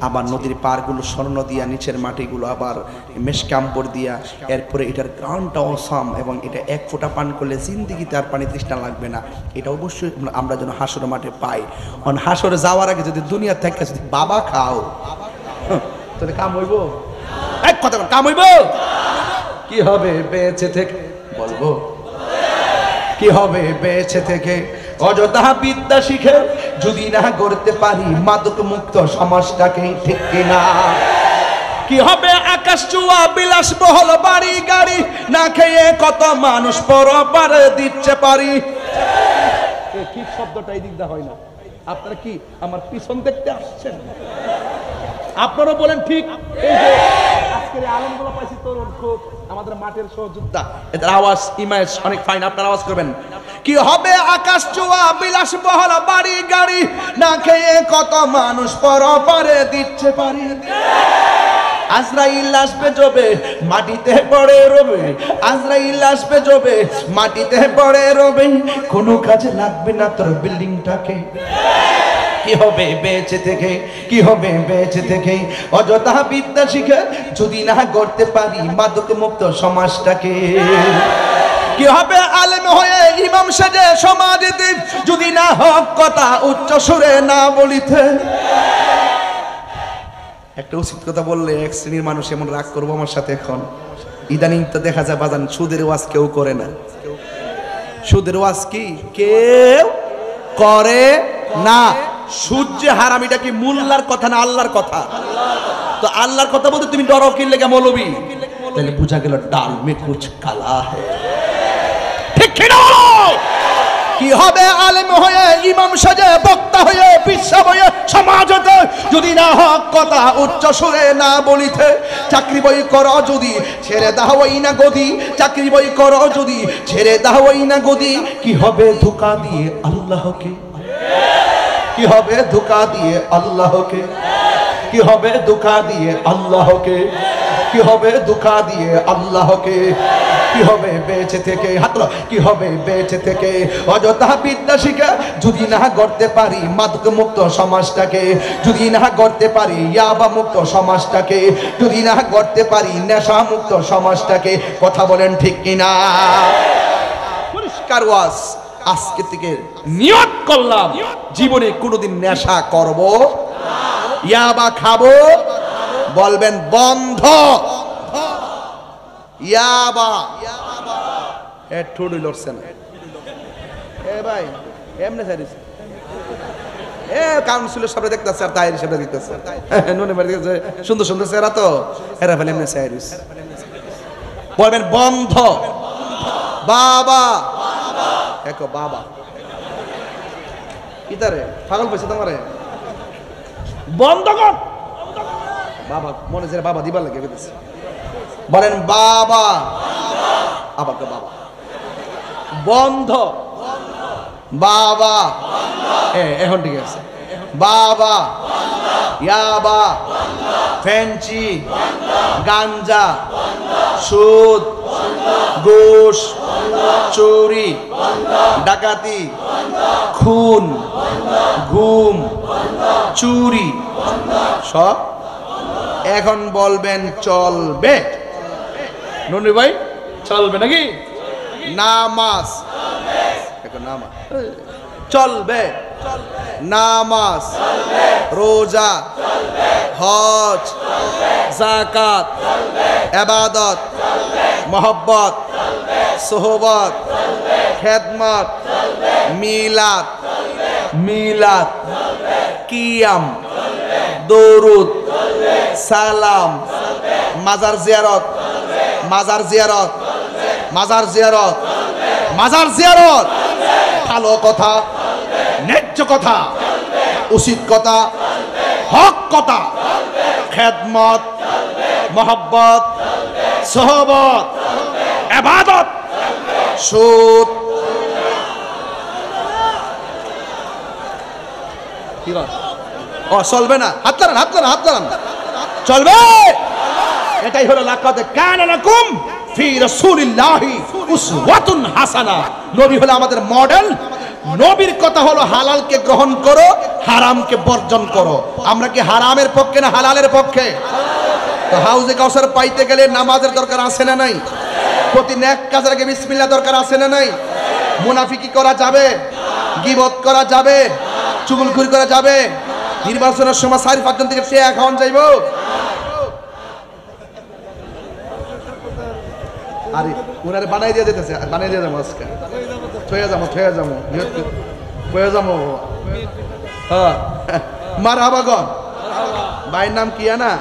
আবার নদীর পাড়গুলো স্বর্ণ দিয়া, নিচের মাটিগুলো আবার মেশকাম্বর দিয়া, এরপরে এটার গ্রাউন্ডটা ওসাম, এবং এটা এক ফোঁটা পান করলে জিন্দিগিতে আর পানি তৃষ্ণা লাগবে না। এটা অবশ্যই আমরা যেন হাসর মাঠে পাই। কারণ হাসরে যাওয়ার আগে যদি দুনিয়া থেকে যদি বাবা খাও, তাহলে কাম হইব? এক কথা কাম হইব? কি হবে বেঁচে থেকে? বলবো কি হবে বেঁচে থেকে অযথা বিদ্যা শিখে যদি না করতে পারি মাদক মুক্ত সমাজটাকে, ঠিক কিনা? কি হবে আকাশ চুয়া বিলাসবহুল বাড়ি গাড়ি, না খেয়ে কত মানুষ পরপারে দিচ্ছে পারি। ঠিক শব্দটা এই দিক দা হয় না। আপনারা কি আমার পিছন দেখতে আসছেন? আপনারা বলেন ঠিক। এই যে আজকের আলমগুলো পাইছি তরুণ, খুব আমাদের মাঠের সহযোদ্ধা, এদের আওয়াজ ইমেজ অনেক ফাইন, আপনারা আওয়াজ করবেন। কি হবে আকাশ চুয়া বিলাসবহুল বাড়ি গাড়ি, না খেয়ে কত মানুষ পরপারে দিচ্ছে পারি। আজরাইল আসবে জবে মাটিতে পড়ে রবে, আজরাইল আসবে জবে মাটিতে পড়ে রবে, কোনো কাজে লাগবে না তোর বিল্ডিংটাকে। কি হবে বেঁচে থেকে, কি হবে বেঁচে থেকে, অযথা বিদ্যা শিখে যদি না করতে পারি মাদক মুক্ত সমাজটাকে। কি হবে আলেম হয়ে ইমাম সেজে সমাজেতে, যদি না হক কথা উচ্চ সুরে না বলিতে। একটা উচিত কথা বললে এক শ্রেণীর মানুষ এমন রাগ করবো আমার সাথে। এখন ইদানিং তো দেখা যায় বাজান সুদের ওয়াজ কেউ করে না। সুদের ওয়াজ কি কেউ করে না। সুদ যে হারাম, এটা কি মোল্লার কথা না আল্লাহর কথা? তো আল্লাহর কথা বলতে তুমি ডরো কি লেগে মৌলবি? তাহলে বুঝা গেল ডাল মে কুছ কালা है। ঠিক কি না? কি হবে আলেম হয়ে ইমাম সাজে বক্তা হয়ে বিশ্বাস হয়ে সমাজতে, যদি না হক কথা উচ্চ সুরে না বলিতে। চাকরি বই করো যদি ছেড়ে দাও ওই না গদি, চাকরি বই করো যদি ছেড়ে দাও ওই না গদি। কি হবে ধোঁকা দিয়ে আল্লাহকে, কি হবে ধোঁকা দিয়ে আল্লাহকে, কি হবে ধোঁকা দিয়ে আল্লাহকে, কি হবে ধোঁকা দিয়ে আল্লাহকে। কি হবে বেঁচে থেকে, হাতলো, কি হবে বেঁচে থেকে, অযথা বিদ্যা শিখে যদি না করতে পারি মাদক মুক্ত সমাজটাকে, যদি না করতে পারি ইয়াবা মুক্ত সমাজটাকে, যদি না করতে পারি নেশা মুক্ত সমাজটাকে। কথা বলেন ঠিক কিনা? পরিষ্কার ওয়াজ। আজকে থেকে নিয়ত করলাম জীবনে কোনোদিন নেশা করব না, ইয়াবা খাবো, বলবেন বন্ধ। ইয়াবা এ ঠুডি লড়ছে না। এ ভাই এমনে সাইরিস এ কাউন্সিলর সামনে দেখতেছে আর তাইর সামনে দেখতেছে, নুনে মারি দেখতেছে, সুন্দর সুন্দর চেহারা তো এরা ফেলে এমনে সাইরিস। বলবেন বন্ধ। বাবা একো বাবা কিতারে পাগল পাইছে তোমারে, বন্ধ কর। বাবা মনে যে বাবা দিবার লাগে বেঁধেছে। বলেন বাবা, আবার বাবা বন্ধ। বাবা এখন ঠিক আছে। বাবা ইয়াবা, ফেঞ্চি, গাঞ্জা, সুদ, ঘুষ, চুরি, ডাকাতি, খুন, গুম, চুরি সব এখন বলবেন চলবে। নন্দি ভাই চলবে নাকি? নামাজ নামাজ চলবে, নামাজ, রোজা, হজ, যাকাত, ইবাদত, মোহব্বত, সোহবত, খেদমত, মিলাদ, মিলাদ, কিয়াম, দরুদ, সালাম, মাজার জিয়ারত, মাজার জিয়ারত, মাজার জিয়ারত, মাজার জিয়ারত। ভালো কথা, ন্যায্য কথা, উচিত কথা, হক কথা, খেদমত, মোহব্বত, সোহবত, ইবাদত, সুদ। কি ও চলবে না? হাত লাগান, হাত লাগান, হাত লাগান। চলবে। এটাই হলো লাকাদ কানা লাকুম ফি রাসূলিল্লাহি উসওয়াতুন হাসানা। নবী হলো আমাদের মডেল। নবীর কথা হলো হালালকে গ্রহণ করো, হারামকে বর্জন করো। আমরা কি হারামের পক্ষে না হালালের পক্ষে? তো হাউজে কাউসার পাইতে গেলে নামাজের দরকার আছে না নাই? প্রতি নেক কাজের আগে বিসমিল্লাহ দরকার আছে না নাই? মুনাফিকি করা যাবে? গীবত করা যাবে? চুগলখুরি করা যাবে? নির্বাচনের সময় 4-5 জন থেকে শেয়ার খাওয়ান যাইব? আরে ওনারে বানাই দিয়ে যেতেছে, বানাই দিয়ে যাবো আজকে, থয়ে যাবো, থয়ে যাবো, থয়ে যাবো। হ্যাঁ মারহাবা গন। ভাইয়ের নাম কি না?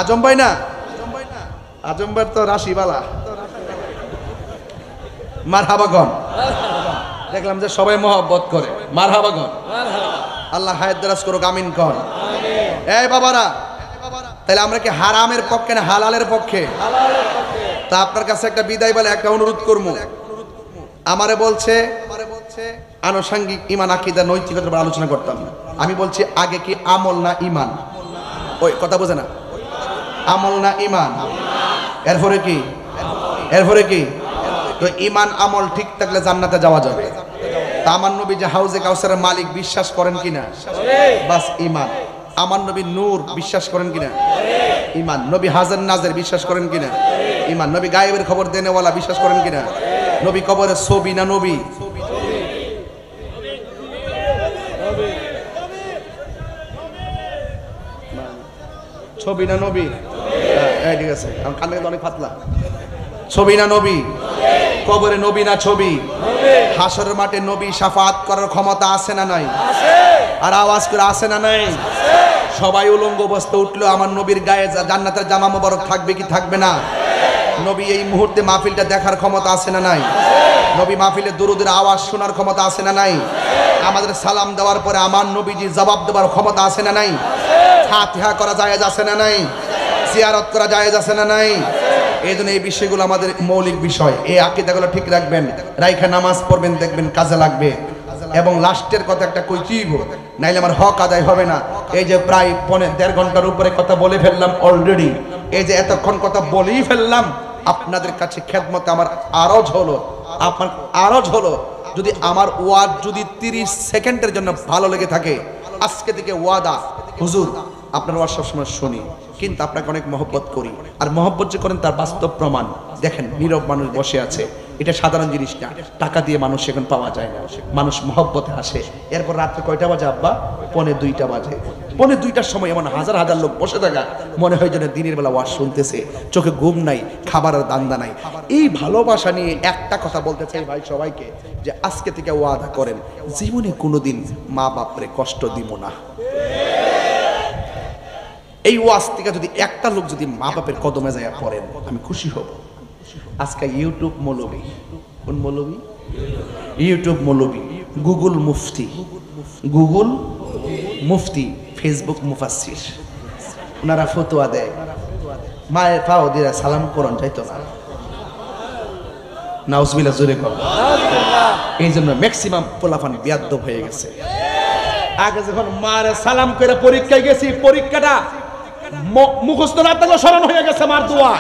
আজম ভাই না, আজম ভাই তো রাশিবালা। মারহাবাগন, দেখলাম যে সবাই মহব্বত করে। মারহাবাগন, আল্লাহ হায়াত দারাজ করুক, আমিন কর। এই বাবারা, তাহলে আমরা কি হারামের পক্ষে না হালালের পক্ষে? তা আপনার কাছে একটা বিদায় বলে একটা অনুরোধ করবো। আমারে বলছে আনুষঙ্গিক ইমান আকীদা নৈতিকতার উপর আলোচনা করতাম। আমি বলছি আগে কি আমল না ইমান? ওই কথা বোঝে না, আমল না ইমান? এরপরে কি? এরপরে কি? তো ইমান আমল ঠিক থাকলে জান্নাতে যাওয়া যাবে। তা আমার নবী যে হাউজে কাউসারের মালিক বিশ্বাস করেন কিনা? বাস ইমান। আমার নবী নূর বিশ্বাস করেন কিনা? ইমান। নবী হাজার নাজের বিশ্বাস করেন কিনা? ইমান। নবী গায়েবের খবর দেনেওয়ালা বিশ্বাস করেন কিনা? নবী কবরের ছবি না নবী? ছবি না নবী? ঠিক আছে, কান থেকে অনেক পাতলা। ছবি না নবী? কবরে নবী না ছবি? হাসরের মাঠে নবী শাফাত করার ক্ষমতা আছে না নাই? আর আওয়াজ করে আছে না নাই? সবাই উলঙ্গ অবস্থায় উঠলো, আমার নবীর গায়ে জান্নাতের জামা মোবারক থাকবে কি থাকবে না? নবী এই মুহূর্তে মাহফিলটা দেখার ক্ষমতা আছে না নাই? নবী মাহফিলে দুরুদের আওয়াজ শোনার ক্ষমতা আছে না নাই? আমাদের সালাম দেওয়ার পরে আমার নবীজি জবাব দেওয়ার ক্ষমতা আছে না নাই? ফাতিহা করা জায়েজ আছে না নাই? জিয়ারত করা জায়েজ আছে না নাই? এই জন্য এই বিষয়গুলো আমাদের মৌলিক বিষয়। এই আকীদাগুলো ঠিক রাখবেন, রাইখা নামাজ পড়বেন, দেখবেন কাজে লাগবে। এবং লাস্টের কথা একটা কইব, নাইলে আমার হক আদায় হবে না। এই যে প্রায় 1.5 ঘন্টার উপরে কথা বলে ফেললাম অলরেডি। এই যে এতক্ষণ কথা বলেই ফেললাম, আপনাদের কাছে খেদমতে আমার আরজ হলো, আপনার আরজ হলো, যদি আমার ওয়াজ যদি 30 সেকেন্ডের জন্য ভালো লেগে থাকে, আজকে থেকে ওয়াদা, হুজুর আপনার ওয়াজ সবসময় শুনি, কিন্তু আপনাকে অনেক মহব্বত করি। আর মহব্বত যে করেন তার বাস্তব প্রমাণ দেখেন। নীরব মানুষ বসে আছে, এটা সাধারণ জিনিস না। টাকা দিয়ে মানুষ এখন পাওয়া যায় না, মানুষ মহব্বতে আসে। এরপর রাত্রে কয়টা বাজে আব্বা? 1:45 বাজে। 1:45টার সময় এমন হাজার হাজার লোক বসে থাকা, মনে হয় যেন দিনের বেলা ওয়াজ শুনতেছে, চোখে ঘুম নাই, খাবারের দান্দা নাই। এই ভালোবাসা নিয়ে একটা কথা বলতে চাই ভাই সবাইকে, যে আজকে থেকে ওয়াদা করেন জীবনে কোনোদিন মা বাপরে কষ্ট দিব না। এই ওয়াজ থেকে যদি একটা লোক যদি মা বাপের কদমে যায় পড়েন, আমি খুশি হব। আজকে ইউটিউব মৌলবী, কোন মৌলবী? ইউটিউব মৌলবী, গুগল মুফতি, গুগল মুফতি, ফেসবুক মুফাসসির, ওনারা ফতোয়া দেয়। মায়ের পাও দিয়ে সালাম করন যাইতো না, নাউজুবিল্লাহ জোরে কর। এই জন্য ম্যাক্সিমাম পোলাফান বিয়াদ্দব হয়ে গেছে। আগে যখন মারে সালাম করে পরীক্ষায় গেছি, পরীক্ষাটা মুখস্থ না থাকলে স্মরণ হয়ে গেছে মার দোয়া।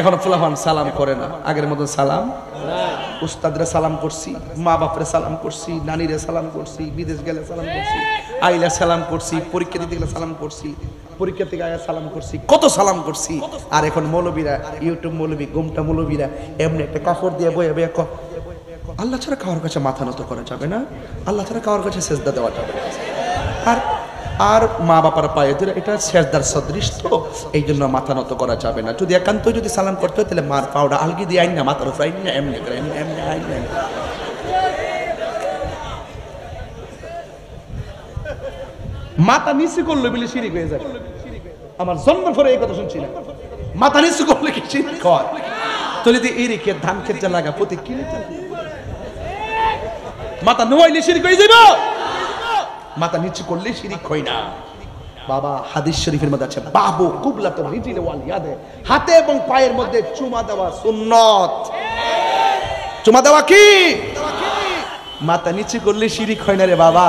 এখন ফুলাফান সালাম করে না, আগের মতো সালাম। উস্তাদরে সালাম করছি, মা বাপরে সালাম করছি, নানিরে সালাম করছি, বিদেশ গেলে সালাম করছি, আইলে সালাম করছি, পরীক্ষা দিতে গেলে সালাম করছি, পরীক্ষা থেকে আয়া সালাম করছি, কত সালাম করছি। আর এখন মৌলবীরা, ইউটিউব মৌলবী, গোমটা মৌলবীরা এমনি একটা কাপড় দিয়ে বয়ে বয়ে আল্লাহ ছাড়া কারোর কাছে মাথা নত করা যাবে না, আল্লাহ ছাড়া কারোর কাছে সেজদা দেওয়া যাবে না। আর মা বাবার পায়ে ধরে এটা সেজদার সদৃশ, তো এই জন্য মাথা নত করা যাবে না। যদি একান্ত যদি সালাম করতে হয় তাহলে মার পাউডা আলগি দিয়ে আইন না, মাথার উপর আইন না, এমনি করে এমনি আইন না। মাথা নিচু করলে বলে শিরিক হয়ে যাবে। আমার জন্মের পরে এই কথা শুনছি না, মাথা নিচু করলে কি শিরিক হয়? তাহলে এই রেখে ধান খেতে লাগা প্রতি কিনে মাথা নোয়াইলে শিরিক হয়ে যাবে, মাথা নিচু করলে শিরিক হয় না। বাবা হাদিস শরীফের মধ্যে আছে, বাবু কুবলাতুর রিজিল ওয়াল ইয়াদে, হাতে এবং পায়ের মধ্যে চুমা দেওয়া সুন্নাত। চুমা দেওয়া কি? মাথা নিচু করলে শিরিক হয় না রে বাবা।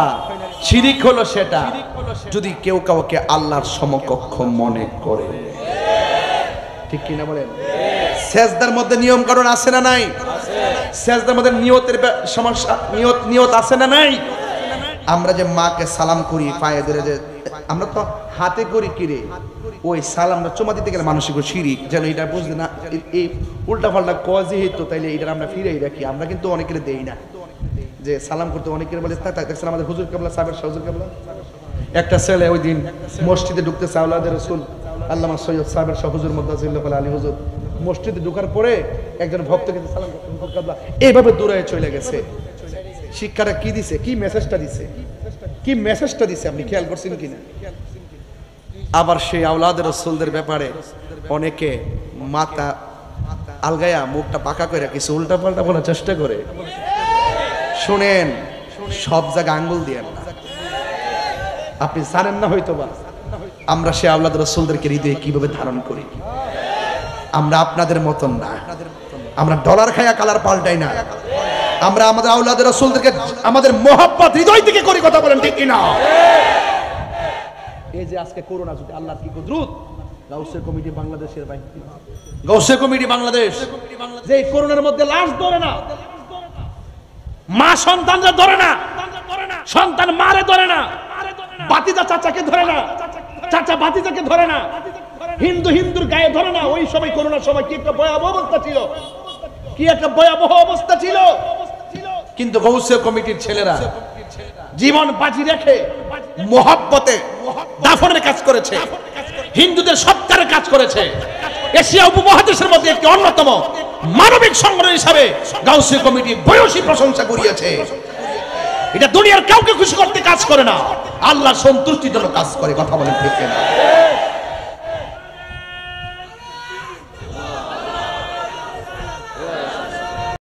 শিরিক হলো সেটা যদি কেউ কাউকে আল্লাহর সমকক্ষ মনে করে, ঠিক কিনা বলেন? সেজদার মধ্যে নিয়ম কানুন আছে না নাই? সেজদার মধ্যে নিয়তের সমস্যা, নিয়ত আছে না নাই? আমরা যে মাকে সালাম করি পায়ে ধরে, যে আমরা তো হাতে করি কিরে, ওই সালামটা চুমা দিতে গেলে মানসিক শিরিক, যেন এটা বুঝলে না এই উল্টা পাল্টা কজে হইতো, তাইলে এটা আমরা ফিরেই রাখি। আমরা কিন্তু অনেকের দেই না, যে সালাম করতে অনেকের বলে দেখছেন আমাদের হুজুর কেবলা সাহেবের হুজুর কেবলা, একটা ছেলে ওই দিন মসজিদে ঢুকতেছে, আওলাদের রাসূল আল্লামা সৈয়দ সাহেবের হুজুর মুদাজ্জিল্লাহ আলী হুজুর মসজিদে ঢোকার পরে একজন ভক্তকে সালাম করতে এইভাবে দূরে চলে গেছে। শিক্ষাটা কি দিছে, কি মেসেজটা দিছে, কি মেসেজটা দিছে আপনি খেয়াল করছেন কিনা? আবার সেই আওলাদের রাসূলদের ব্যাপারে অনেকে মাথা আলগায়া মুখটা পাকা করে কিছু উল্টা পাল্টা বলার চেষ্টা করে। শুনেন, সব জায়গায় আঙ্গুল দিয়েন না। আপনি জানেন না হয়তো বা আমরা সেই আওলাদ রাসূলদেরকে হৃদয়ে কিভাবে ধারণ করি। আমরা আপনাদের মতন না, আমরা ডলার খায়া কালার পাল্টাই না। আমরা আমাদের আওলাদ রাসূলদেরকে আমাদের মোহাব্বত হৃদয় থেকে করি। কথা বলেন ঠিক কিনা? এই যে আজকে করোনা, যদি আল্লাহর কি কুদরত, গাউসে কমিটি বাংলাদেশের ভাই, গাউসে কমিটি বাংলাদেশ যে করোনার মধ্যে লাশ ধরে না, মা সন্তানরা ধরে না, সন্তান মারে ধরে না, বাতিজা চাচাকে ধরে না, চাচা বাতিজাকে ধরে না, হিন্দু হিন্দুর গায়ে ধরে না। ওই সময় করোনার সময় কি একটা ভয়াবহ অবস্থা ছিল, কি একটা ভয়াবহ অবস্থা ছিল। কিন্তু গাউসে কমিটির ছেলেরা জীবন বাজি রেখে মোহাব্বতে দাফনের কাজ করেছে, হিন্দুদের সৎকারের কাজ করেছে। এশিয়া উপমহাদেশের মধ্যে একটি অন্যতম মানবিক সংগঠন হিসাবে গাউসে কমিটি ভূয়সী প্রশংসা করিয়েছে। এটা দুনিয়ার কাউকে খুশি করতে কাজ করে না, আল্লাহর সন্তুষ্টির জন্য কাজ করে। কথা বলেন ঠিক কিনা?